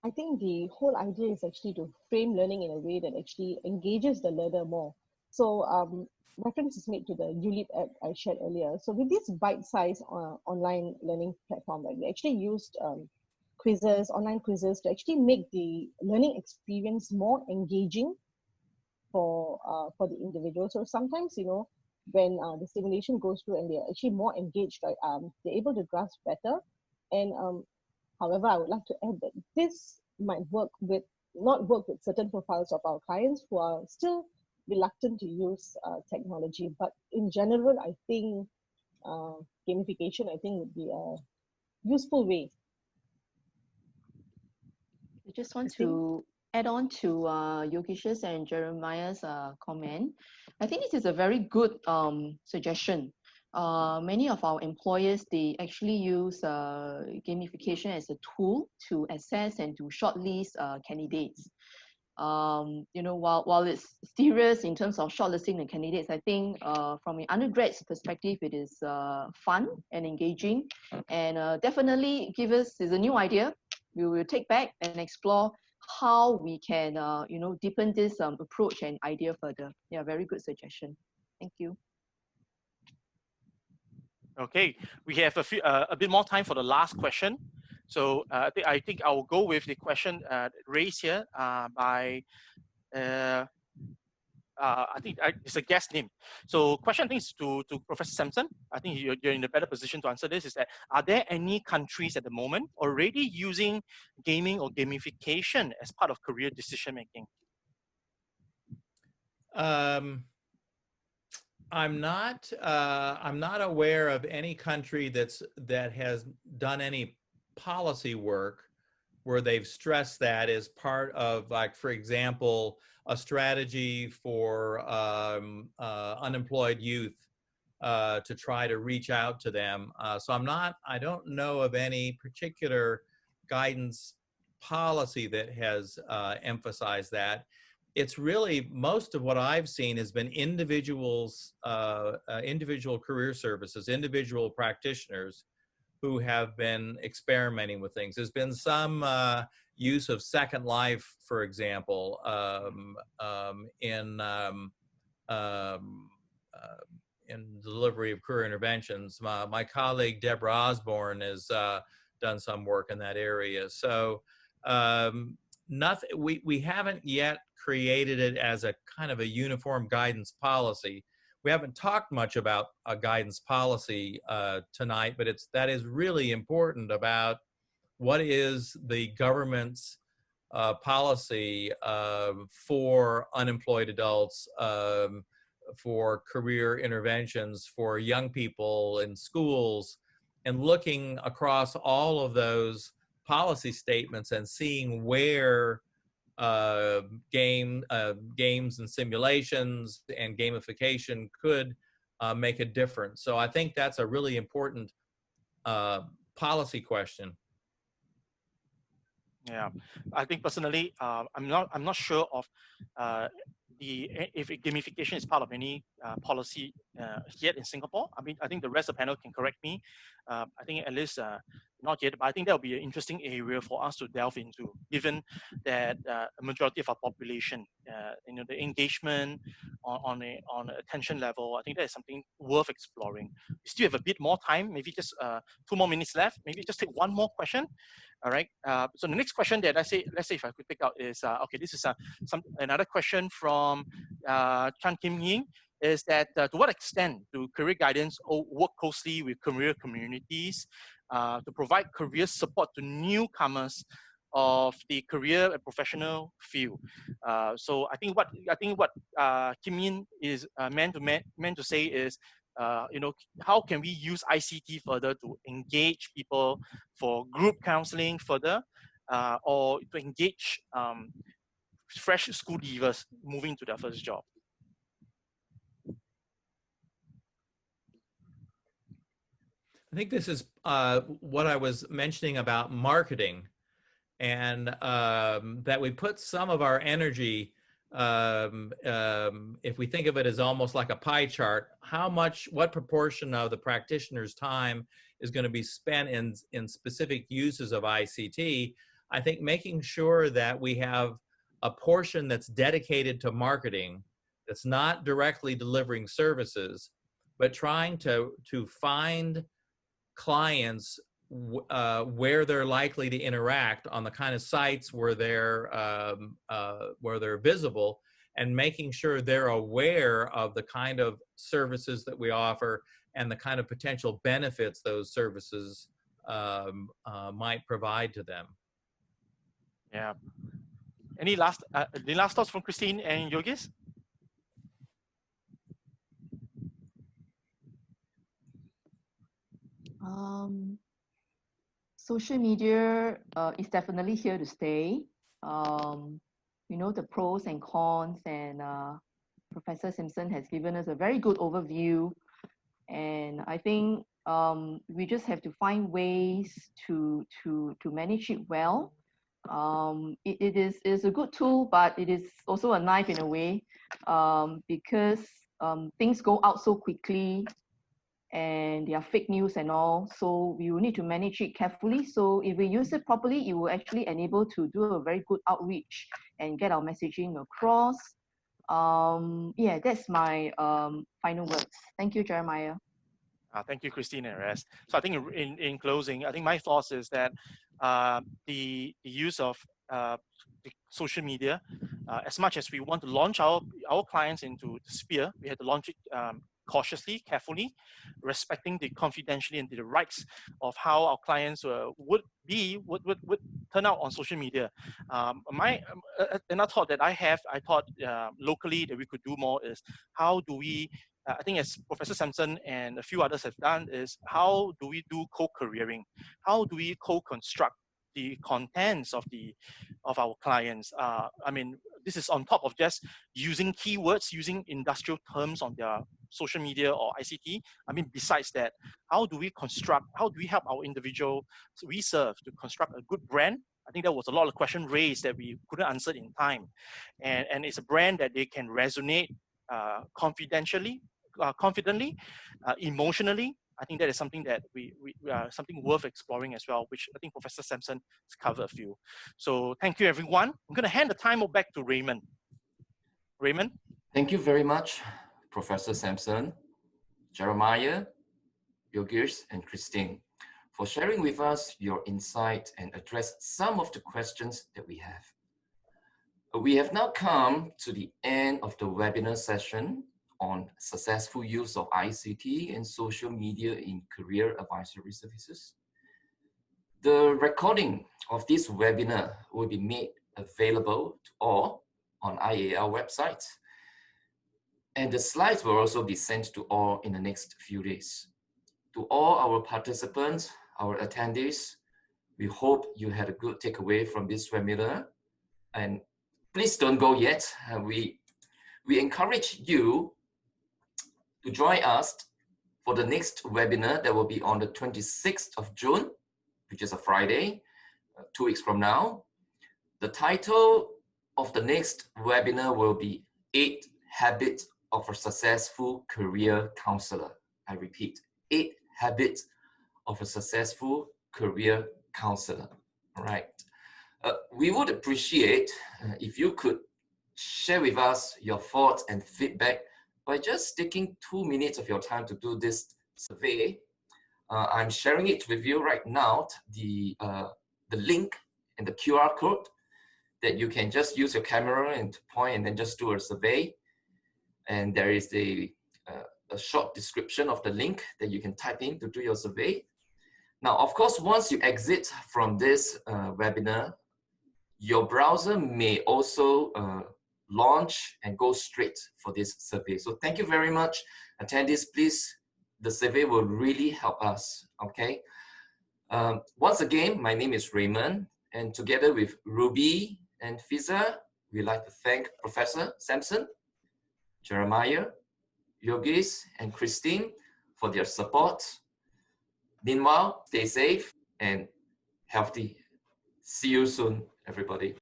I think the whole idea is actually to frame learning in a way that actually engages the learner more. So reference is made to the ULEAP app I shared earlier. So with this bite-sized online learning platform, like, we actually used quizzes, online quizzes, to actually make the learning experience more engaging for the individual. So sometimes, you know, when the simulation goes through and they're actually more engaged, right, they're able to grasp better. And however, I would like to add that this might not work with certain profiles of our clients who are still reluctant to use technology. But in general, I think gamification, I think, would be a useful way. I just want to add on to Yogesh's and Jeremiah's comment. I think this is a very good suggestion. Many of our employers, they actually use gamification as a tool to assess and to shortlist candidates. You know, while it's serious in terms of shortlisting the candidates, I think from an undergrad's perspective, it is fun and engaging, and definitely is a new idea. We will take back and explore how we can, you know, deepen this approach and idea further. Yeah, very good suggestion. Thank you. Okay, we have a bit more time for the last question. So I think I will go with the question raised here by, I think it's a guest name. So question, I think, is to Professor Sampson. I think you're in a better position to answer this. Is that, are there any countries at the moment already using gaming or gamification as part of career decision making? I'm not aware of any country that has done any policy work where they've stressed that as part of, like, for example, a strategy for unemployed youth to try to reach out to them. So I don't know of any particular guidance policy that has emphasized that. It's really, most of what I've seen has been individual career services, individual practitioners who have been experimenting with things. There's been some use of Second Life, for example, in delivery of career interventions. My colleague Deborah Osborne has done some work in that area. So nothing. We haven't yet created it as a kind of a uniform guidance policy. We haven't talked much about a guidance policy tonight, but that is really important about what is the government's policy for unemployed adults, for career interventions for young people in schools, and looking across all of those policy statements and seeing where games and simulations and gamification could make a difference. So I think that's a really important policy question. Yeah, I think personally, I'm not sure of if gamification is part of any policy yet in Singapore. I mean, I think the rest of the panel can correct me. I think at least not yet, but I think that will be an interesting area for us to delve into, given that a majority of our population, you know, the engagement on an attention level, I think that is something worth exploring. We still have a bit more time, maybe just 2 more minutes left. Maybe just take one more question. All right. So the next question that let's say if I could pick out is okay. This is another question from Chan Kim Ying. Is that to what extent do career guidance work closely with career communities to provide career support to newcomers of the career and professional field? So I think what Kim Yin is meant to say is, you know, how can we use ICT further to engage people for group counseling further, or to engage fresh school leavers moving to their first job? I think this is what I was mentioning about marketing, and that we put some of our energy if we think of it as almost like a pie chart, what proportion of the practitioner's time is going to be spent in specific uses of ICT, I think making sure that we have a portion that's dedicated to marketing, that's not directly delivering services, but trying to find clients where they're likely to interact on the kind of sites where they're visible, and making sure they're aware of the kind of services that we offer and the kind of potential benefits those services might provide to them. Yeah. Any last thoughts from Christine and Yogis? Social media is definitely here to stay. We know the pros and cons, and Professor Simpson has given us a very good overview. And I think we just have to find ways to manage it well. It is a good tool, but it is also a knife in a way, because things go out so quickly, and there are fake news and all, so we will need to manage it carefully. So if we use it properly, it will actually enable to do a very good outreach and get our messaging across. Yeah, that's my final words. Thank you, Jeremiah. Thank you, Christine and Rest. So I think in closing, I think my thoughts is that the use of the social media, as much as we want to launch our clients into the sphere, we have to launch it cautiously, carefully, respecting the confidentiality and the rights of how our clients would turn out on social media. Another thought that I thought locally that we could do more is how do we, I think as Professor Sampson and a few others have done, is how do we do co-careering? How do we co-construct the contents of our clients? I mean, this is on top of just using keywords, using industrial terms on their social media or ICT. I mean, besides that, how do we help our individual we serve to construct a good brand? I think there was a lot of questions raised that we couldn't answer in time. And it's a brand that they can resonate confidently, emotionally. I think that is something that we something worth exploring as well, which I think Professor Sampson has covered a few. So thank you, everyone. I'm going to hand the time back to Raymond. Raymond? Thank you very much, Professor Sampson, Jeremiah, Yogesh, and Christine, for sharing with us your insight and address some of the questions that we have. We have now come to the end of the webinar session on successful use of ICT and social media in career advisory services. The recording of this webinar will be made available to all on IAL website, and the slides will also be sent to all in the next few days. To all our participants, our attendees, we hope you had a good takeaway from this webinar, and please don't go yet. We encourage you to join us for the next webinar that will be on the 26th of June, which is a Friday, 2 weeks from now. The title of the next webinar will be 8 Habits of a Successful Career Counselor. I repeat, 8 Habits of a Successful Career Counselor. All right. We would appreciate if you could share with us your thoughts and feedback by just taking 2 minutes of your time to do this survey. I'm sharing it with you right now, the link and the QR code that you can just use your camera and point and then just do a survey. And there is a short description of the link that you can type in to do your survey. Now, of course, once you exit from this webinar, your browser may also launch and go straight for this survey. So thank you very much, attendees. Please, the survey will really help us, okay? Once again, my name is Raymond, and together with Ruby and Fiza, we'd like to thank Professor Sampson, Jeremiah, Yogesh, and Christine for their support. Meanwhile, stay safe and healthy. See you soon, everybody.